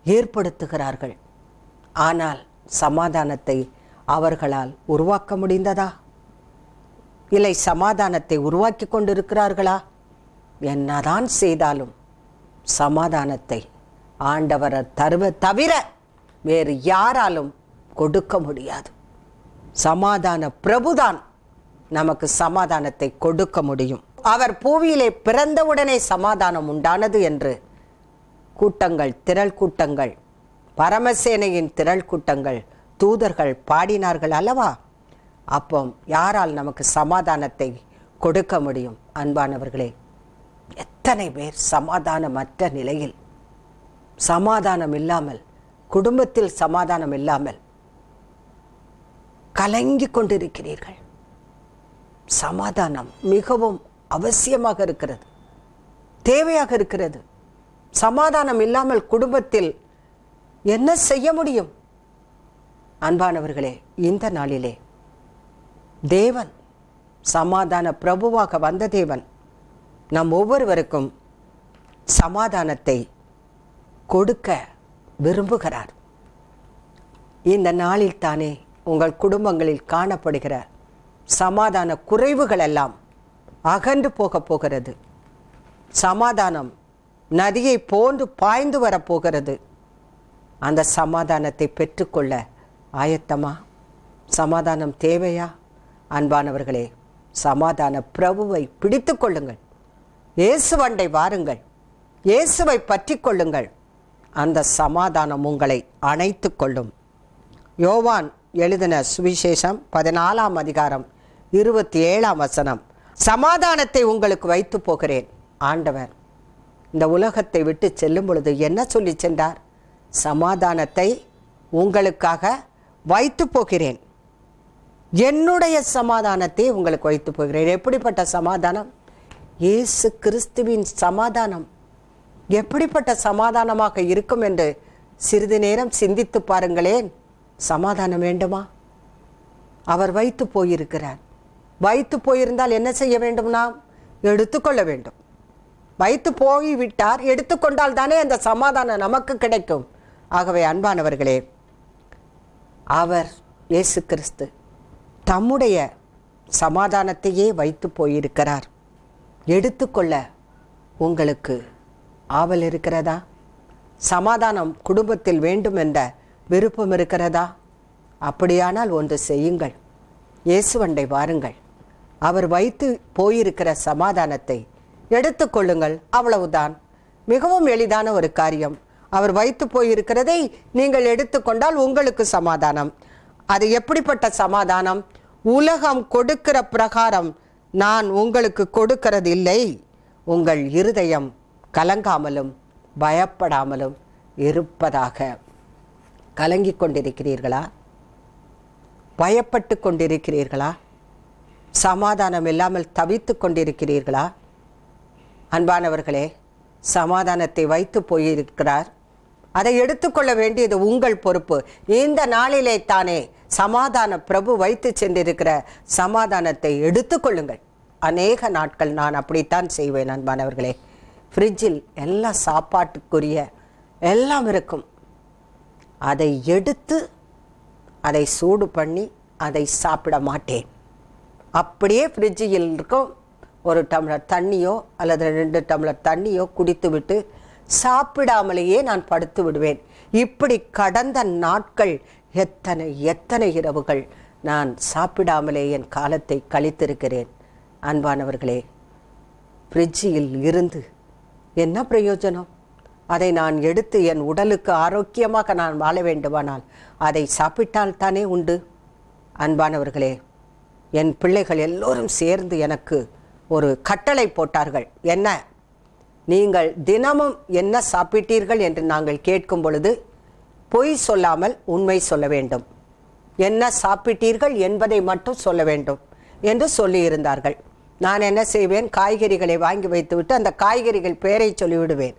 ஏற்படுத்துகிறார்கள். ஆனால் சமாதானத்தை அவர்களால் உருவாக்க முடிந்ததா? இல்லை, சமாதானத்தை உருவாக்கி கொண்டிருக்கிறார்களா? என்னதான் செய்தாலும் சமாதானத்தை ஆண்டவர் தவிர வேறு யாராலும் கொடுக்க முடியாது. சமாதான பிரபுதான் நமக்கு சமாதானத்தை கொடுக்க முடியும். அவர் பூமியிலே பிறந்தவுடனே சமாதானம் உண்டானது என்று கூட்டங்கள், திரள் கூட்டங்கள், பரமசேனையின் திரள் கூட்டங்கள், தூதர்கள் பாடினார்கள் அல்லவா? அப்போ யாரால் நமக்கு சமாதானத்தை கொடுக்க முடியும்? அன்பானவர்களே, எத்தனை பேர் சமாதானமற்ற நிலையில், சமாதானம் இல்லாமல், குடும்பத்தில் சமாதானம் இல்லாமல் கலங்கி கொண்டிருக்கிறீர்கள். சமாதானம் மிகவும் அவசியமாக இருக்கிறது, தேவையாக இருக்கிறது. சமாதானம் இல்லாமல் குடும்பத்தில் என்ன செய்ய முடியும்? அன்பானவர்களே, இந்த நாளிலே தேவன், சமாதான பிரபுவாக வந்த தேவன் நம் ஒவ்வொருவருக்கும் சமாதானத்தை கொடுக்க விரும்புகிறார். இந்த நாளில் தானே உங்கள் குடும்பங்களில் காணப்படுகிற சமாதான குறைவுகள் எல்லாம் அகன்று போக போகிறது. சமாதானம் நதியை போன்று பாய்ந்து வரப்போகிறது. அந்த சமாதானத்தை பெற்றுக்கொள்ள ஆயத்தமா? சமாதானம் தேவையா? அன்பானவர்களே, சமாதான பிரபுவை பிடித்து கொள்ளுங்கள். இயேசுவண்டை வாருங்கள், இயேசுவை பற்றி கொள்ளுங்கள். அந்த சமாதானம் உங்களை அணைத்து கொள்ளும். யோவான் எழுதின சுவிசேஷம் 14ஆம் அதிகாரம் 27ஆம் வசனம். சமாதானத்தை உங்களுக்கு வைத்து போகிறேன், ஆண்டவர் இந்த உலகத்தை விட்டு செல்லும் பொழுது என்ன சொல்லி சென்றார்? சமாதானத்தை உங்களுக்காக வைத்து போகிறேன், என்னுடைய சமாதானத்தை உங்களுக்கு வைத்து போகிறேன். எப்படிப்பட்ட சமாதானம்? இயேசு கிறிஸ்துவின் சமாதானம் எப்படிப்பட்ட சமாதானமாக இருக்கும் என்று சிறிது நேரம் சிந்தித்து பாருங்களேன். சமாதானம் வேண்டுமா? அவர் வைத்து போயிருக்கிறார். வைத்து போயிருந்தால் என்ன செய்ய வேண்டும்? நாம் எடுத்துக்கொள்ள வேண்டும். வைத்து போய்விட்டார், எடுத்துக்கொண்டால் தானே அந்த சமாதானம் நமக்கு கிடைக்கும். ஆகவே அன்பானவர்களே, அவர் இயேசு கிறிஸ்து தம்முடைய சமாதானத்தையே வைத்து போயிருக்கிறார். எடுத்துக்கொள்ள உங்களுக்கு ஆவல் இருக்கிறதா? சமாதானம் குடும்பத்தில் வேண்டும் என்ற விருப்பம் இருக்கிறதா? அப்படியானால் ஒன்று செய்யுங்கள், இயேசுவண்டை வாருங்கள். அவர் வைத்து போயிருக்கிற சமாதானத்தை எடுத்துக்கொள்ளுங்கள். அவ்வளவுதான். மிகவும் எளிதான ஒரு காரியம். அவர் வைத்து போயிருக்கிறதை நீங்கள் எடுத்துக்கொண்டால் உங்களுக்கு சமாதானம். அது எப்படிப்பட்ட சமாதானம்? உலகம் கொடுக்கிற பிரகாரம் நான் உங்களுக்கு கொடுக்கிறது இல்லை. உங்கள் இருதயம் கலங்காமலும் பயப்படாமலும் இருப்பதாக. கலங்கி கொண்டிருக்கிறீர்களா? பயப்பட்டு கொண்டிருக்கிறீர்களா? சமாதானம் இல்லாமல் தவித்து கொண்டிருக்கிறீர்களா? அன்பானவர்களே, சமாதானத்தை வைத்து போயிருக்கிறார். அதை எடுத்துக்கொள்ள வேண்டியது உங்கள் பொறுப்பு. இந்த நாளிலே தானே சமாதான பிரபு வைத்து சென்றிருக்கிற சமாதானத்தை எடுத்துக்கொள்ளுங்கள். அநேக நாட்கள் நான் அப்படித்தான் செய்வேன் அன்பானவர்களே. ஃப்ரிட்ஜில் எல்லாம் சாப்பாட்டுக்குரிய எல்லாம் இருக்கும். அதை எடுத்து அதை சூடு பண்ணி அதை சாப்பிட மாட்டேன். அப்படியே ஃப்ரிட்ஜில் இருக்கும் ஒரு டம்ளர் தண்ணியோ அல்லது 2 டம்ளர் தண்ணியோ குடித்து விட்டு சாப்பிடாமலேயே நான் படுத்து விடுவேன். இப்படி கடந்த நாட்கள் எத்தனை எத்தனை இரவுகள் நான் சாப்பிடாமலே என் காலத்தை கழித்திருக்கிறேன். அன்பானவர்களே, ஃப்ரிட்ஜில் இருந்து என்ன பிரயோஜனம்? அதை நான் எடுத்து என் உடலுக்கு ஆரோக்கியமாக நான் வாழ வேண்டுமானால் அதை சாப்பிட்டால் தானே உண்டு. அன்பானவர்களே, என் பிள்ளைகள் எல்லோரும் சேர்ந்து எனக்கு ஒரு கட்டளை போட்டார்கள். என்ன? நீங்கள் தினமும் என்ன சாப்பிட்டீர்கள் என்று நாங்கள் கேட்கும் பொழுது பொய் சொல்லாமல் உண்மை சொல்ல வேண்டும். என்ன சாப்பிட்டீர்கள் என்பதை மட்டும் சொல்ல வேண்டும் என்று சொல்லியிருந்தார்கள். நான் என்ன செய்வேன்? காய்கறிகளை வாங்கி வைத்துவிட்டு அந்த காய்கறிகள் பேரை சொல்லிவிடுவேன்.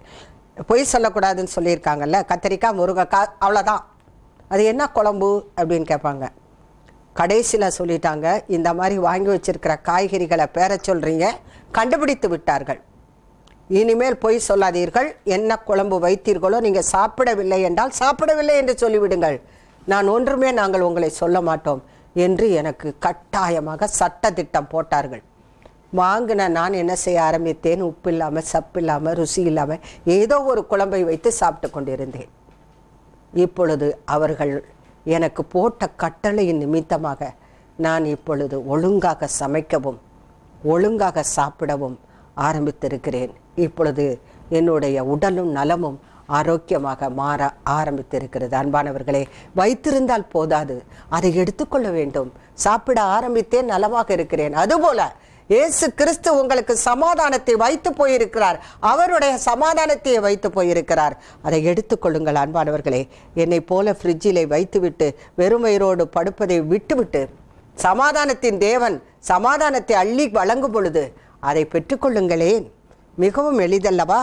பொய் சொல்லக்கூடாதுன்னு சொல்லியிருக்காங்கல்ல, கத்திரிக்காய், முருங்கைக்காய், அவ்வளோதான். அது என்ன குழம்பு அப்படின்னு கேட்பாங்க. கடைசியில் சொல்லிட்டாங்க, இந்த மாதிரி வாங்கி வச்சிருக்கிற காய்கறிகளை பேரை சொல்கிறீங்க, கண்டுபிடித்து விட்டார்கள். இனிமேல் பொய் சொல்லாதீர்கள். என்ன குழம்பு வைத்தீர்களோ நீங்கள் சாப்பிடவில்லை என்றால் சாப்பிடவில்லை என்று சொல்லிவிடுங்கள். நாங்கள் உங்களை சொல்ல மாட்டோம் என்று எனக்கு கட்டாயமாக சட்ட திட்டம் போட்டார்கள். வாங்கின நான் என்ன செய்ய ஆரம்பித்தேன்? உப்பு இல்லாமல், சப்பு இல்லாமல், ருசி இல்லாமல் ஏதோ ஒரு குழம்பை வைத்து சாப்பிட்டு கொண்டிருந்தேன். இப்பொழுது அவர்கள் எனக்கு போட்ட கட்டளையின் நிமித்தமாக நான் இப்பொழுது ஒழுங்காக சமைக்கவும் ஒழுங்காக சாப்பிடவும் ஆரம்பித்திருக்கிறேன். இப்பொழுது என்னுடைய உடலும் நலமும் ஆரோக்கியமாக மாற ஆரம்பித்திருக்கிறது. அன்பானவர்களே, வைத்திருந்தால் போதாது, அதை எடுத்துக்கொள்ள வேண்டும். சாப்பிட ஆரம்பித்தேன், நலமாக இருக்கிறேன். அதுபோல இயேசு கிறிஸ்து உங்களுக்கு சமாதானத்தை வைத்து போயிருக்கிறார். அவருடைய சமாதானத்தை வைத்து போயிருக்கிறார். அதை எடுத்துக்கொள்ளுங்கள் அன்பானவர்களே. என்னை போல ஃப்ரிட்ஜிலே வைத்துவிட்டு வெறும் வயிறோடு படுப்பதை விட்டுவிட்டு சமாதானத்தின் தேவன் சமாதானத்தை அள்ளி வழங்கும் பொழுது அதை பெற்றுக்கொள்ளுங்களேன். மிகவும் எளிதல்லவா?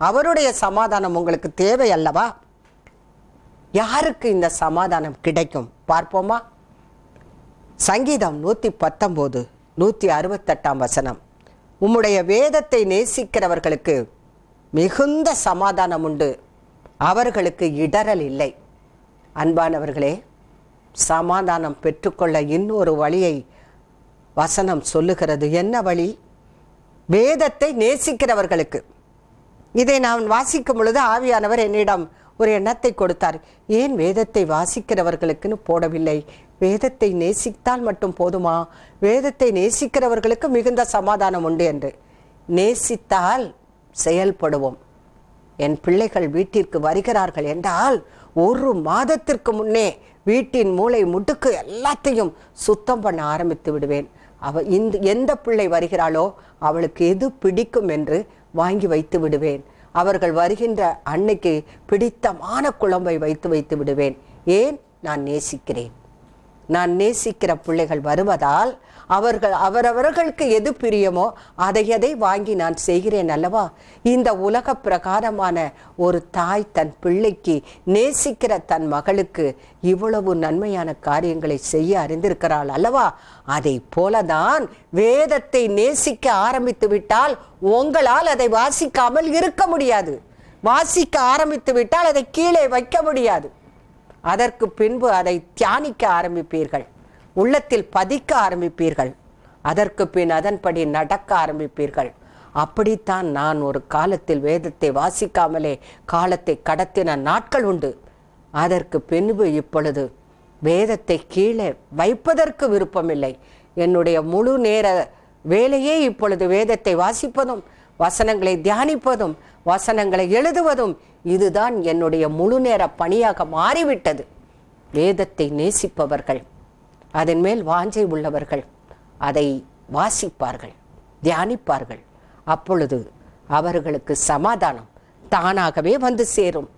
அவருடைய சமாதானம் உங்களுக்கு தேவை அல்லவா? யாருக்கு இந்த சமாதானம் கிடைக்கும் பார்ப்போமா? சங்கீதம் 119 168 உம்முடைய வேதத்தை நேசிக்கிறவர்களுக்கு மிகுந்த சமாதானம் உண்டு, அவர்களுக்கு இடரல் இல்லை. அன்பானவர்களே, சமாதானம் பெற்றுக்கொள்ள இன்னொரு வழியை வசனம் சொல்லுகிறது. என்ன வழி? வேதத்தை நேசிக்கிறவர்களுக்கு. இதை நான் வாசிக்கும் பொழுது ஆவியானவர் என்னிடம் ஒரு எண்ணத்தை கொடுத்தார். ஏன் வேதத்தை வாசிக்கிறவர்களுக்குன்னு போடவில்லை? வேதத்தை நேசித்தால் மட்டும் போதுமா? வேதத்தை நேசிக்கிறவர்களுக்கு மிகுந்த சமாதானம் உண்டு என்று. நேசித்தால் செயல்படுவோம். என் பிள்ளைகள் வீட்டிற்கு வருகிறார்கள் என்றால் 1 மாதத்திற்கு முன்னே வீட்டின் மூளை முடுக்கு எல்லாத்தையும் சுத்தம் பண்ண ஆரம்பித்து விடுவேன். எந்த பிள்ளை வருகிறாளோ அவளுக்கு எது பிடிக்கும் என்று வாங்கி வைத்து விடுவேன். அவர்கள் வருகின்ற அன்னைக்கு பிடித்தமான குழம்பை வைத்து விடுவேன். ஏன்? நான் நேசிக்கிறேன். நான் நேசிக்கிற பிள்ளைகள் வருவதால் அவரவர்களுக்கு எது பிரியமோ அதை வாங்கி நான் செய்கிறேன் அல்லவா? இந்த உலக பிரகாரமான ஒரு தாய் தன் பிள்ளைக்கு, நேசிக்கிற தன் மகளுக்கு இவ்வளவு நன்மையான காரியங்களை செய்ய அறிந்திருக்கிறாள் அல்லவா? அதை போலதான் வேதத்தை நேசிக்க ஆரம்பித்து விட்டால் உங்களால் அதை வாசிக்காமல் இருக்க முடியாது. வாசிக்க ஆரம்பித்து விட்டால் அதை கீழே வைக்க முடியாது. அதற்கு பின்பு அதை தியானிக்க ஆரம்பிப்பீர்கள், உள்ளத்தில் பதிக்க ஆரம்பிப்பீர்கள், அதற்கு பின் அதன்படி நடக்க ஆரம்பிப்பீர்கள். அப்படித்தான் நான் ஒரு காலத்தில் வேதத்தை வாசிக்காமலே காலத்தை கடத்தின நாட்கள் உண்டு. அதற்கு பின்பு இப்பொழுது வேதத்தை கீழே வைப்பதற்கு விருப்பமில்லை. என்னுடைய முழு நேர வேலையே இப்பொழுது வேதத்தை வாசிப்பதும், வசனங்களை தியானிப்பதும், வசனங்களை எழுதுவதும், இதுதான் என்னுடைய முழு நேர பணியாக மாறிவிட்டது. வேதத்தை நேசிப்பவர்கள், அதன் மேல் வாஞ்சை உள்ளவர்கள் அதை வாசிப்பார்கள், தியானிப்பார்கள். அப்பொழுது அவர்களுக்கு சமாதானம் தானாகவே வந்து சேரும்.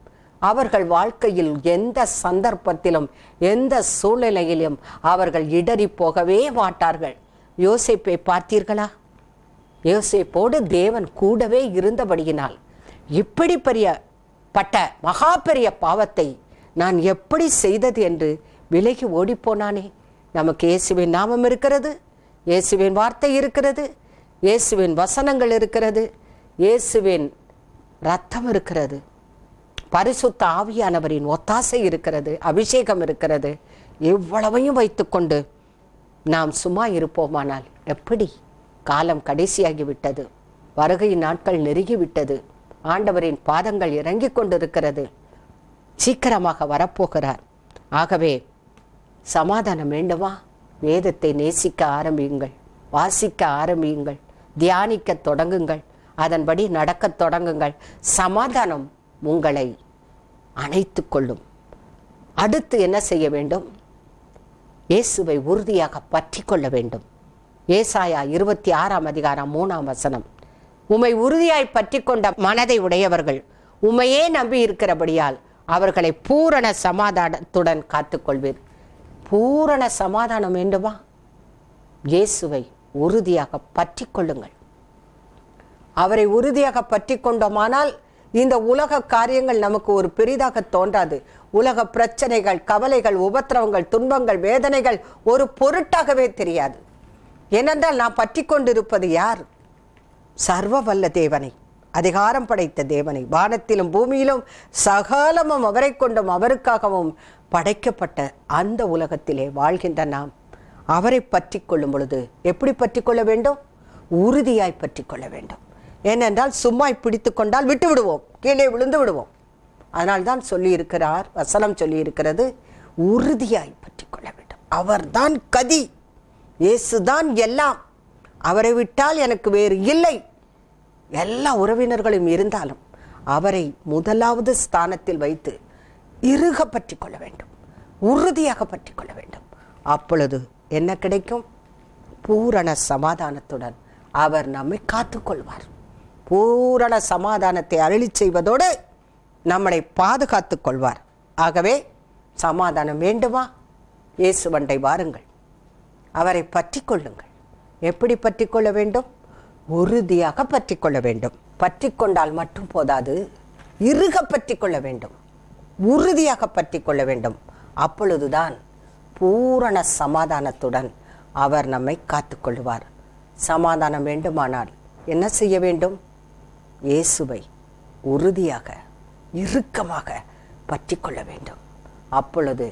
அவர்கள் வாழ்க்கையில் எந்த சந்தர்ப்பத்திலும் எந்த சூழ்நிலையிலும் அவர்கள் இடறி போகவே மாட்டார்கள். யோசேப்பை பார்த்தீர்களா? யோசேப்போடு தேவன் கூடவே இருந்தபடியினால் இப்படி பெரிய மகா பெரிய பாவத்தை நான் எப்படி செய்தது என்று விலகி ஓடிப்போனானே. நமக்கு இயேசுவின் நாமம் இருக்கிறது, இயேசுவின் வார்த்தை இருக்கிறது, இயேசுவின் வசனங்கள் இருக்கிறது, இயேசுவின் இரத்தம் இருக்கிறது, பரிசுத்த ஆவியானவரின் ஒத்தாசை இருக்கிறது, அபிஷேகம் இருக்கிறது. இவ்வளவையும் வைத்துக்கொண்டு நாம் சும்மா இருப்போமானால் எப்படி? காலம் கடைசியாகிவிட்டது, வருகையின் நாட்கள் நெருங்கிவிட்டது, ஆண்டவரின் பாதங்கள் இறங்கி கொண்டிருக்கிறது, சீக்கிரமாக வரப்போகிறார். ஆகவே சமாதானம் வேண்டுமா? வேதத்தை நேசிக்க ஆரம்பியுங்கள், வாசிக்க ஆரம்பியுங்கள், தியானிக்க தொடங்குங்கள், அதன்படி நடக்க தொடங்குங்கள். சமாதானம் உங்களை அணைத்து கொள்ளும். அடுத்து என்ன செய்ய வேண்டும்? இயேசுவை உறுதியாக பற்றி கொள்ள வேண்டும். ஏசாயா 26 அதிகாரம் 3 வசனம், உம்மை உறுதியாய் பற்றி கொண்ட மனதை உடையவர்கள் உம்மையே நம்பி இருக்கிறபடியால் அவர்களை பூரண சமாதானத்துடன் காத்துக்கொள்வீர். பூரண சமாதானம் வேண்டுமா? இயேசுவை உறுதியாக பற்றி கொள்ளுங்கள். அவரை உறுதியாக பற்றி கொண்டோமானால் இந்த உலக காரியங்கள் நமக்கு ஒரு பெரிதாக தோன்றாது. உலக பிரச்சனைகள், கவலைகள், உபத்திரவங்கள், துன்பங்கள், வேதனைகள் ஒரு பொருட்டாகவே தெரியாது. ஏனென்றால் நான் பற்றி கொண்டிருப்பது யார்? சர்வ வல்ல தேவனை, அதிகாரம் படைத்த தேவனை, வானத்திலும் பூமியிலும் சகலமும் அவரை கொண்டும் அவருக்காகவும் படைக்கப்பட்ட அந்த உலகத்திலே வாழ்கின்ற நாம் அவரை பற்றி கொள்ளும் பொழுது எப்படி பற்றி கொள்ள வேண்டும்? உறுதியாய் பற்றி கொள்ள வேண்டும். ஏனென்றால் சும்மாய் பிடித்து கொண்டால் விட்டு விடுவோம், கீழே விழுந்து விடுவோம். அதனால்தான் சொல்லியிருக்கிறார், வசனம் சொல்லியிருக்கிறது, உறுதியாய் பற்றி கொள்ள வேண்டும். அவர்தான் கதி, இயேசுதான் எல்லாம், அவரை விட்டால் எனக்கு வேறு இல்லை. எல்லா உறவினர்களும் இருந்தாலும் அவரை முதலாவது ஸ்தானத்தில் வைத்து இறுக பற்றி கொள்ள வேண்டும், உறுதியாக பற்றி கொள்ள வேண்டும். அப்பொழுது என்ன கிடைக்கும்? பூரண சமாதானத்துடன் அவர் நம்மை காத்துக்கொள்வார். பூரண சமாதானத்தை அருளி செய்வதோடு நம்மளை பாதுகாத்து கொள்வார். ஆகவே சமாதானம் வேண்டுமா? இயேசுவண்டை வாருங்கள், அவரை பற்றி கொள்ளுங்கள். எப்படி பற்றி கொள்ள வேண்டும்? உறுதியாக பற்றி கொள்ள வேண்டும். பற்றி கொண்டால் மட்டும் போதாது, இறுக பற்றி கொள்ள வேண்டும், உறுதியாக பற்றி கொள்ள வேண்டும். அப்பொழுதுதான் பூரண சமாதானத்துடன் அவர் நம்மை காத்துக்கொள்வார். சமாதானம் வேண்டுமானால் என்ன செய்ய வேண்டும்? இயேசுவை உறுதியாக இறுக்கமாக பற்றி கொள்ள வேண்டும். அப்பொழுது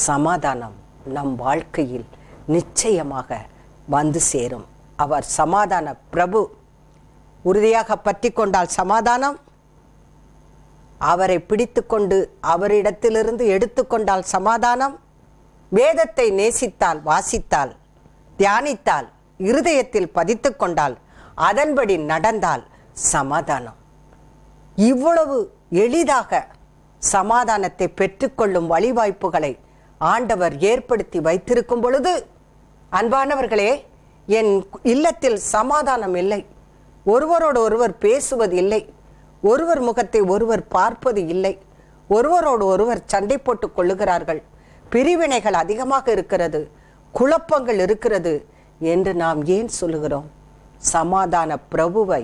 சமாதானம் நம் வாழ்க்கையில் நிச்சயமாக வந்து சேரும். அவர் சமாதான பிரபு. உறுதியாக பற்றி கொண்டால் சமாதானம், அவரை பிடித்து கொண்டு அவரிடத்திலிருந்து எடுத்துக்கொண்டால் சமாதானம், வேதத்தை நேசித்தால், வாசித்தால், தியானித்தால், இருதயத்தில் பதித்து கொண்டால், அதன்படி நடந்தால் சமாதானம். இவ்வளவு எளிதாக சமாதானத்தை பெற்றுக்கொள்ளும் வழிவாய்ப்புகளை ஆண்டவர் ஏற்படுத்தி வைத்திருக்கும் பொழுது, அன்பானவர்களே, என் இல்லத்தில் சமாதானம் இல்லை, ஒருவரோடு ஒருவர் பேசுவது இல்லை, ஒருவர் முகத்தை ஒருவர் பார்ப்பது இல்லை, ஒருவரோடு ஒருவர் சண்டை போட்டுக் கொள்ளுகிறார்கள், பிரிவினைகள் அதிகமாக இருக்கிறது, குழப்பங்கள் இருக்கிறது என்று நாம் ஏன் சொல்லுகிறோம்? சமாதான பிரபுவை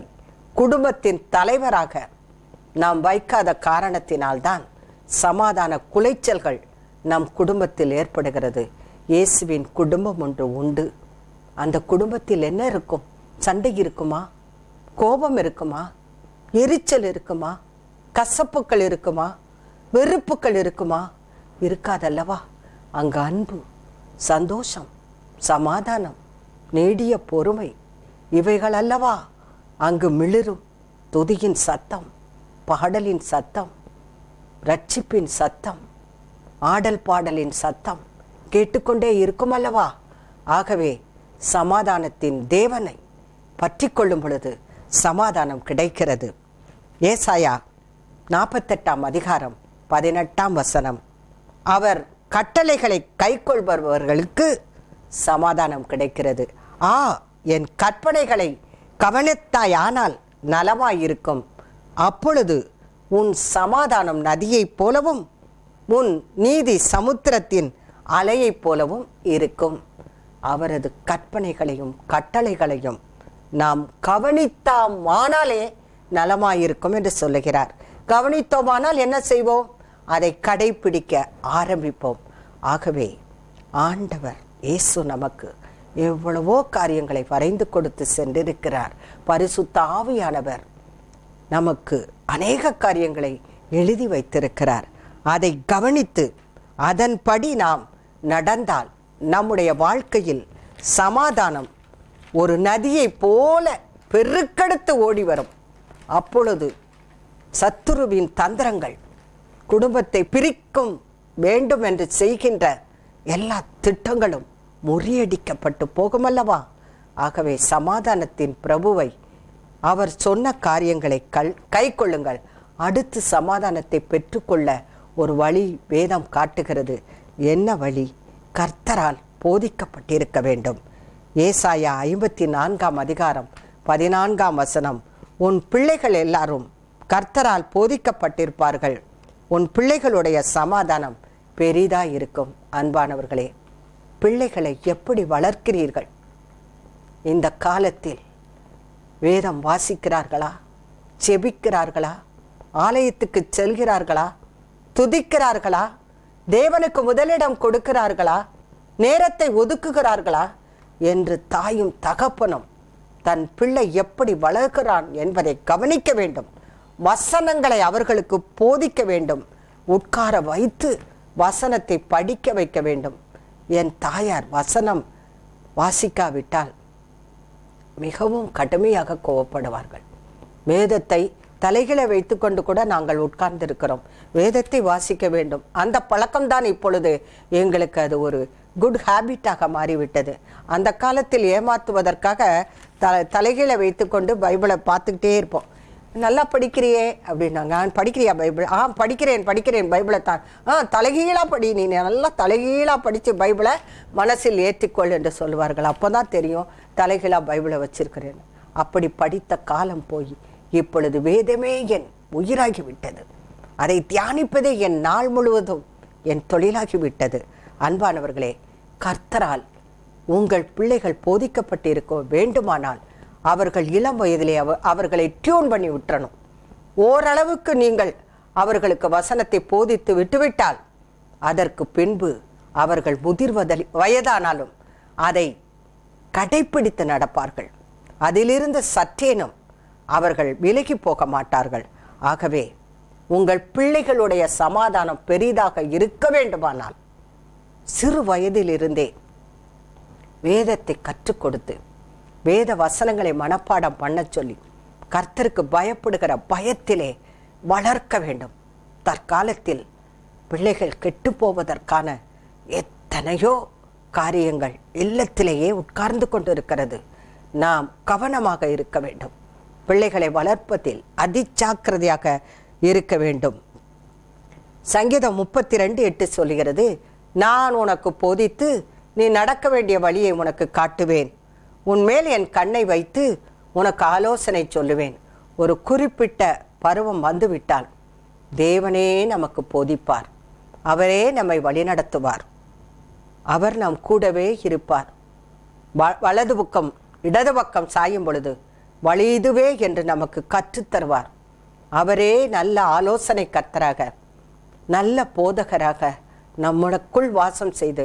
குடும்பத்தின் தலைவராக நாம் வைக்காத காரணத்தினால்தான் சமாதான குலைச்சல்கள் நம் குடும்பத்தில் ஏற்படுகிறது. இயேசுவின் குடும்பம் ஒன்று உண்டு. அந்த குடும்பத்தில் என்ன இருக்கும்? சண்டை இருக்குமா? கோபம் இருக்குமா? எரிச்சல் இருக்குமா? கசப்புக்கள் இருக்குமா? வெறுப்புக்கள் இருக்குமா? இருக்காதல்லவா? அங்கு அன்பு, சந்தோஷம், சமாதானம், நீடிய பொறுமை இவைகள் அல்லவா அங்கு மிளிரும். துதியின் சத்தம், பாடலின் சத்தம், ரட்சிப்பின் சத்தம், ஆடல் பாடலின் சத்தம் கேட்டுக்கொண்டே இருக்கும் அல்லவா? ஆகவே சமாதானத்தின் தேவனை பற்றி கொள்ளும் பொழுது சமாதானம் கிடைக்கிறது. ஏசாயா 48 அதிகாரம் 18 அவர் கட்டளைகளை கைக்கொள்பவர்களுக்கு சமாதானம் கிடைக்கிறது. என் கற்பனைகளை கவனித்தாயானால் நலமாயிருக்கும், அப்பொழுது உன் சமாதானம் நதியைப் போலவும் உன் நீதி சமுத்திரத்தின் அலையைப் போலவும் இருக்கும். அவரது கற்பனைகளையும் கட்டளைகளையும் நாம் கவனித்தாமானாலே நலமாயிருக்கும் என்று சொல்லுகிறார். கவனித்தோமானால் என்ன செய்வோம்? அதை கடைபிடிக்க ஆரம்பிப்போம். ஆகவே ஆண்டவர் இயேசு நமக்கு எவ்வளவோ காரியங்களை வரைந்து கொடுத்து சென்றிருக்கிறார். பரிசுத்த ஆவியானவர் நமக்கு அநேக காரியங்களை எழுதி வைத்திருக்கிறார். அதை கவனித்து அதன்படி நாம் நடந்தால் நம்முடைய வாழ்க்கையில் சமாதானம் ஒரு நதியை போல பெருக்கெடுத்து ஓடி வரும். அப்பொழுது சத்துருவின் தந்திரங்கள், குடும்பத்தை பிரிக்கும் வேண்டும் என்று செய்கின்ற எல்லா திட்டங்களும் முறியடிக்கப்பட்டு போகுமல்லவா? ஆகவே சமாதானத்தின் பிரபுவை அவர் சொன்ன காரியங்களை கை கொள்ளுங்கள். அடுத்து சமாதானத்தை பெற்றுக்கொள்ள ஒரு வழி வேதம் காட்டுகிறது. என்ன வழி? கர்த்தரால் போதிக்கப்பட்டிருக்க வேண்டும். ஏசாயா 54 அதிகாரம் 14 உன் பிள்ளைகள் எல்லாரும் கர்த்தரால் போதிக்கப்பட்டிருப்பார்கள், உன் பிள்ளைகளுடைய சமாதானம் பெரிதாய் இருக்கும். அன்பானவர்களே, பிள்ளைகளை எப்படி வளர்க்கிறீர்கள்? இந்த காலத்தில் வேதம் வாசிக்கிறார்களா? செபிக்கிறார்களா? ஆலயத்துக்கு செல்கிறார்களா? துதிக்கிறார்களா? தேவனுக்கு முதலிடம் கொடுக்கிறார்களா? நேரத்தை ஒதுக்குகிறார்களா என்று தாயும் தகப்பனும் தன் பிள்ளை எப்படி வளர்கிறான் என்பதை கவனிக்க வேண்டும். வசனங்களை அவர்களுக்கு போதிக்க வேண்டும். உட்கார வைத்து வசனத்தை படிக்க வைக்க வேண்டும். என் தாயார் வசனம் வாசிக்காவிட்டால் மிகவும் கடுமையாக கோபப்படுவார்கள். வேதத்தை தலைகளை வைத்து கொண்டு கூட நாங்கள் உட்கார்ந்திருக்கிறோம். வேதத்தை வாசிக்க வேண்டும். அந்த பழக்கம்தான் இப்பொழுது எங்களுக்கு அது ஒரு குட் ஹேபிட்டாக மாறிவிட்டது. அந்த காலத்தில் ஏமாற்றுவதற்காக தலைகளை வைத்து கொண்டு பைபிளை பார்த்துக்கிட்டே இருப்போம். நல்லா படிக்கிறியே அப்படின்னாங்க. படிக்கிறியா பைபிள்? படிக்கிறேன் பைபிளை தான். தலைகீழாக படி, நீ நல்லா தலைகீழாக படித்து பைபிளை மனசில் ஏற்றிக்கொள் என்று சொல்லுவார்கள். அப்போ தான் தெரியும் தலைகீழாக பைபிளை வச்சிருக்கிறேன். அப்படி படித்த காலம் போய் இப்பொழுது வேதமே என் உயிராகிவிட்டது. அதை தியானிப்பதே என் நாள் முழுவதும் என் தொழிலாகிவிட்டது. அன்பானவர்களே, கர்த்தரால் உங்கள் பிள்ளைகள் போதிக்கப்பட்டிருக்க வேண்டுமானால் அவர்கள் இளம் வயதிலே அவர்களை டியூன் பண்ணி விட்டுறணும். ஓரளவுக்கு நீங்கள் அவர்களுக்கு வசனத்தை போதித்து விட்டுவிட்டால் அதற்கு பின்பு அவர்கள் வயதானாலும் அதை கடைப்பிடித்து நடப்பார்கள். அதிலிருந்து சற்றேனும் அவர்கள் விலகி போக மாட்டார்கள். ஆகவே உங்கள் பிள்ளைகளுடைய சமாதானம் பெரிதாக இருக்க வேண்டுமானால் சிறு வயதிலிருந்தே வேதத்தை கற்றுக் கொடுத்து வேத வசனங்களை மனப்பாடம் பண்ண சொல்லி கர்த்தருக்கு பயப்படுகிற பயத்திலே வளர்க்க வேண்டும். தற்காலத்தில் பிள்ளைகள் கெட்டு போவதற்கான எத்தனையோ காரியங்கள் இல்லத்திலேயே உட்கார்ந்து கொண்டிருக்கிறது. நாம் கவனமாக இருக்க வேண்டும். பிள்ளைகளை வளர்ப்பதில் அதிஜாக்கிரதையாக இருக்க வேண்டும். சங்கீதம் 32:8 சொல்கிறது, நான் உனக்கு போதித்து நீ நடக்க வேண்டிய வழியை உனக்கு காட்டுவேன். உன்மேல் என் கண்ணை வைத்து உனக்கு ஆலோசனை சொல்லுவேன். ஒரு குறிப்பிட்ட பருவம் வந்துவிட்டால் தேவனே நமக்கு போதிப்பார். அவரே நம்மை வழிநடத்துவார். அவர் நம் கூடவே இருப்பார். வலது பக்கம் இடது பக்கம் சாயும் பொழுது வழி இதுவே என்று நமக்கு கற்றுத்தருவார். அவரே நல்ல ஆலோசனை கர்த்தராக, நல்ல போதகராக நம்முக்குள் வாசம் செய்து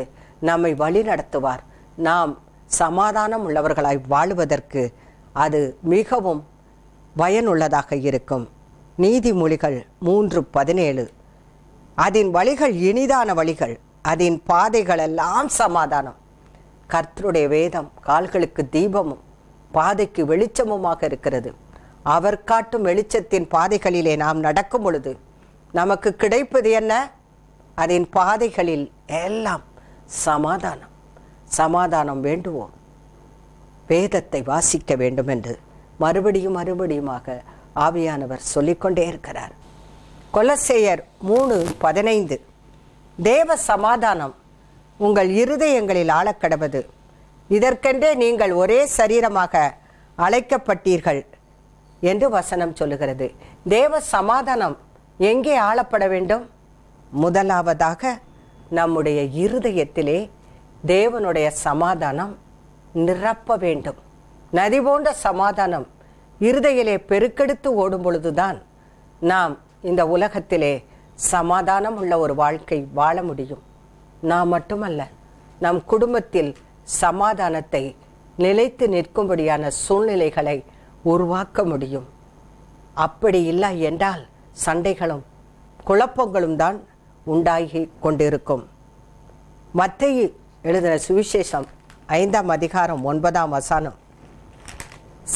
நம்மை வழி நடத்துவார். நாம் சமாதானம் உள்ளவர்களாய் வாழுவதற்கு அது மிகவும் பயனுள்ளதாக இருக்கும். நீதிமொழிகள் 3:17. அதன் வழிகள் இனிதான வழிகள், அதன் பாதைகளெல்லாம் சமாதானம். கர்த்தருடைய வேதம் கால்களுக்கு தீபமும் பாதைக்கு வெளிச்சமுமாக இருக்கிறது. அவர் காட்டும் வெளிச்சத்தின் பாதைகளிலே நாம் நடக்கும் பொழுது நமக்கு கிடைப்பது என்ன? அதன் பாதைகளில் எல்லாம் சமாதானம். சமாதானம் வேண்டுவோம். வேதத்தை வாசிக்க வேண்டும் என்று மறுபடியுமாக ஆவியானவர் சொல்லிக்கொண்டே இருக்கிறார். கொலசேயர் 3:15. தேவ சமாதானம் உங்கள் இருதயங்களில் ஆளக்கடவது. இதற்கென்றே நீங்கள் ஒரே சரீரமாக அழைக்கப்பட்டீர்கள் என்று வசனம் சொல்லுகிறது. தேவ சமாதானம் எங்கே ஆளப்பட வேண்டும்? முதலாவதாக நம்முடைய இருதயத்திலே தேவனுடைய சமாதானம் நிரப்ப வேண்டும். நதி போன்ற சமாதானம் இருதயிலே பெருக்கெடுத்து ஓடும் பொழுதுதான் நாம் இந்த உலகத்திலே சமாதானம் உள்ள ஒரு வாழ்க்கை வாழ முடியும். நாம் மட்டுமல்ல, நம் குடும்பத்தில் சமாதானத்தை நிலைத்து நிற்கும்படியான சூழ்நிலைகளை உருவாக்க முடியும். அப்படி இல்லை என்றால் சண்டைகளும் குழப்பங்களும் தான் உண்டாகி கொண்டிருக்கும். மத்தேயு எழுதின சுவிசேஷம் 5:9.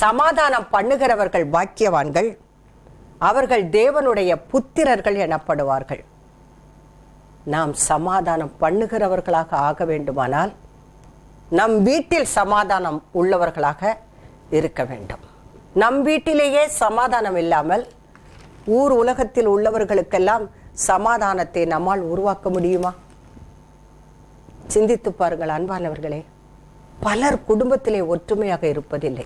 சமாதானம் பண்ணுகிறவர்கள் பாக்கியவான்கள், அவர்கள் தேவனுடைய புத்திரர்கள் எனப்படுவார்கள். நாம் சமாதானம் பண்ணுகிறவர்களாக ஆக வேண்டுமானால் நம் வீட்டில் சமாதானம் உள்ளவர்களாக இருக்க வேண்டும். நம் வீட்டிலேயே சமாதானம் இல்லாமல் ஊர் உலகத்தில் உள்ளவர்களுக்கெல்லாம் சமாதானத்தை நம்மால் உருவாக்க முடியுமா? சிந்தித்து பாருங்கள் அன்பானவர்களே. பலர் குடும்பத்திலே ஒற்றுமையாக இருப்பதில்லை,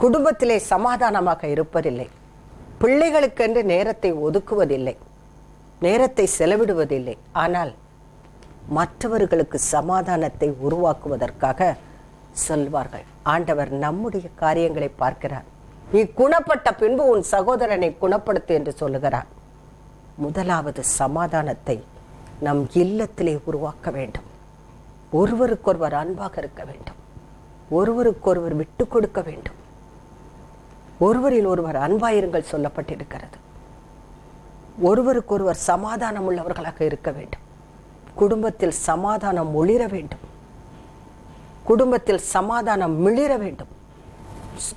குடும்பத்திலே சமாதானமாக இருப்பதில்லை, பிள்ளைகளுக்கென்று நேரத்தை ஒதுக்குவதில்லை, நேரத்தை செலவிடுவதில்லை. ஆனால் மற்றவர்களுக்கு சமாதானத்தை உருவாக்குவதற்காக சொல்வார்கள். ஆண்டவர் நம்முடைய காரியங்களை பார்க்கிறார். நீ குணப்பட்ட பின்பு உன் சகோதரனை குணப்படுத்து என்று சொல்லுகிறார். முதலாவது சமாதானத்தை நம் இல்லத்திலே உருவாக்க வேண்டும். ஒருவருக்கொருவர் அன்பாக இருக்க வேண்டும். ஒருவருக்கொருவர் விட்டு கொடுக்க வேண்டும். ஒருவரில் ஒருவர் அன்பாயிருங்கள் சொல்லப்பட்டிருக்கிறது. ஒருவருக்கொருவர் சமாதானம் உள்ளவர்களாக இருக்க வேண்டும். குடும்பத்தில் சமாதானம் ஒளிர வேண்டும். குடும்பத்தில் சமாதானம் மிளிர வேண்டும்.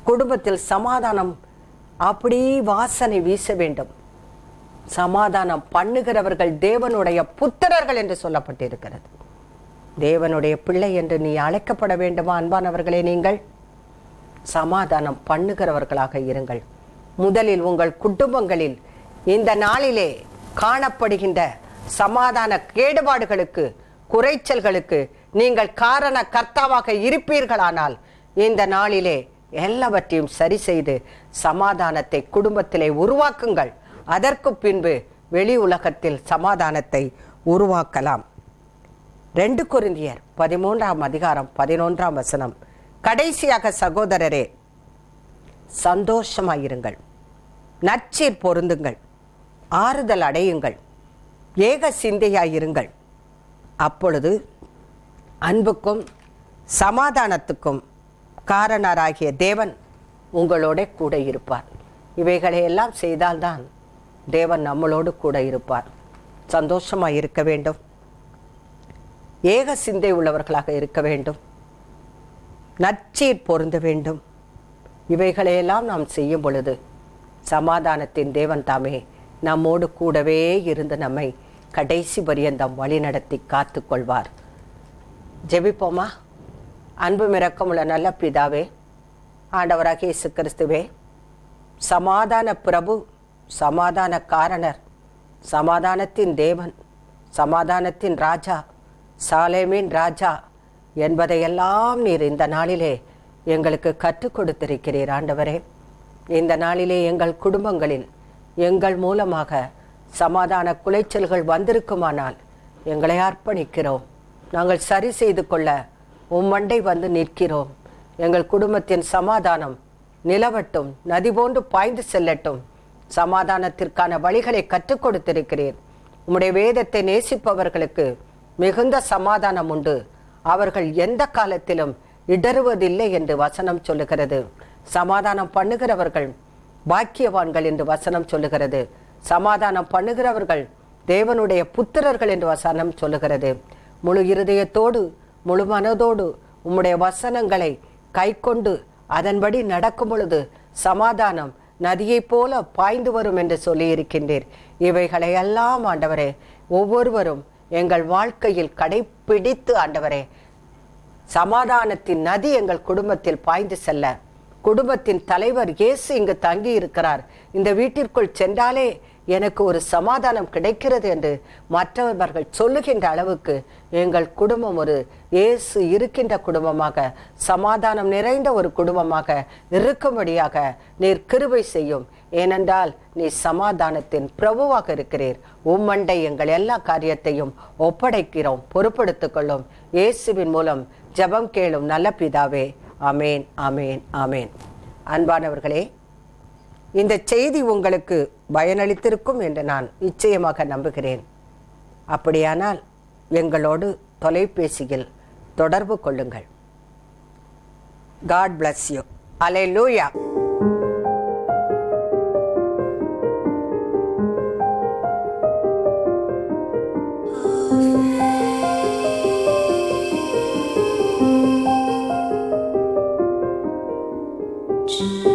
குடும்பத்தில் சமாதானம் அப்படி வாசனை வீச வேண்டும். சமாதானம் பண்ணுகிறவர்கள் தேவனுடைய புத்திரர்கள் என்று சொல்லப்பட்டிருக்கிறது. தேவனுடைய பிள்ளை என்று நீ அழைக்கப்பட வேண்டுமா அன்பானவர்களே? நீங்கள் சமாதானம் பண்ணுகிறவர்களாக இருங்கள். முதலில் உங்கள் குடும்பங்களில் இந்த நாளிலே காணப்படுகின்ற சமாதான கேடுபாடுகளுக்கு, குறைச்சல்களுக்கு நீங்கள் காரண கர்த்தாவாக இருப்பீர்களானால் இந்த நாளிலே எல்லாவற்றையும் சரி செய்து சமாதானத்தை குடும்பத்திலே உருவாக்குங்கள். அதற்கு பின்பு வெளி உலகத்தில் சமாதானத்தை உருவாக்கலாம். 2 கொரிந்தியர் 13:11. கடைசியாக சகோதரரே, சந்தோஷமாயிருங்கள், நற்சீர் பொருந்துங்கள், ஆறுதல் அடையுங்கள், ஏக சிந்தையாயிருங்கள். அப்பொழுது அன்புக்கும் சமாதானத்துக்கும் காரணராகிய தேவன் உங்களோட கூட இருப்பார். இவைகளையெல்லாம் செய்தால்தான் தேவன் நம்மளோடு கூட இருப்பார். சந்தோஷமாக இருக்க வேண்டும், ஏக சிந்தை உள்ளவர்களாக இருக்க வேண்டும், நற்சீர் பொருந்த வேண்டும். இவைகளையெல்லாம் நாம் செய்யும் பொழுது சமாதானத்தின் தேவன் தாமே நம்மோடு கூடவே இருந்து நம்மை கடைசி பரியந்தம் வழி நடத்தி காத்து கொள்வார். ஜெபிப்போமா? அன்பு இரக்கமுள்ள நல்ல பிதாவே, ஆண்டவராகிய இயேசு கிறிஸ்துவே, சமாதான பிரபு, சமாதான காரணர், சமாதானத்தின் தேவன், சமாதானத்தின் ராஜா, சாலேமின் ராஜா என்பதையெல்லாம் நீர் இந்த நாளிலே எங்களுக்கு கற்றுக் கொடுத்திருக்கிறீர் ஆண்டவரே. இந்த நாளிலே எங்கள் குடும்பங்களில் எங்கள் மூலமாக சமாதான குலைச்சல்கள் வந்திருக்குமானால் எங்களை அர்ப்பணிக்கிறோம். நாங்கள் சரி செய்து கொள்ள உம்மண்டை வந்து நிற்கிறோம். எங்கள் குடும்பத்தின் சமாதானம் நிலவட்டும், நதி போன்று பாய்ந்து செல்லட்டும். சமாதானத்திற்கான வழிகளை கற்றுக் கொடுத்திருக்கிறீர். உம்முடைய வேதத்தை நேசிப்பவர்களுக்கு மிகுந்த சமாதானம் உண்டு, அவர்கள் எந்த காலத்திலும் இடறுவதில்லை என்று வசனம் சொல்லுகிறது. சமாதானம் பண்ணுகிறவர்கள் பாக்கியவான்கள் என்று வசனம் சொல்லுகிறது. சமாதானம் பண்ணுகிறவர்கள் தேவனுடைய புத்திரர்கள் என்று வசனம் சொல்லுகிறது. முழு இருதயத்தோடு முழு மனதோடு உம்முடைய வசனங்களை கை கொண்டு அதன்படி நடக்கும் பொழுது சமாதானம் நதியைப் போல பாய்ந்து வரும் என்று சொல்லியிருக்கின்றீர். இவைகளை எல்லாம் ஆண்டவரே ஒவ்வொருவரும் எங்கள் வாழ்க்கையில் கடைப்பிடித்து ஆண்டவரே சமாதானத்தின் நதி எங்கள் குடும்பத்தில் பாய்ந்து செல்ல, குடும்பத்தின் தலைவர் இயேசு இங்கு தங்கி இருக்கிறார், இந்த வீட்டிற்குள் சென்றாலே எனக்கு ஒரு சமாதானம் கிடைக்கிறது என்று மற்றவர்கள் சொல்லுகின்ற அளவுக்கு எங்கள் குடும்பம் ஒரு இயேசு இருக்கின்ற குடும்பமாக, சமாதானம் நிறைந்த ஒரு குடும்பமாக இருக்கும்படியாக நீர் கிருபை செய்யும். ஏனென்றால் நீ சமாதானத்தின் பிரபுவாக இருக்கிறீர். உம்மண்டை எங்கள் எல்லா காரியத்தையும் ஒப்படைக்கிறோம். பொறுப்படுத்திக் கொள்ளும். இயேசுவின் மூலம் ஜெபம் கேளும் நல்ல பிதாவே. ஆமேன், ஆமேன், ஆமேன். அன்பானவர்களே, இந்த செய்தி உங்களுக்கு பயனளித்திருக்கும் என்று நான் நிச்சயமாக நம்புகிறேன். அப்படியானால் எங்களோடு தொலைபேசியில் தொடர்பு கொள்ளுங்கள். God bless you. Hallelujah. Thank you.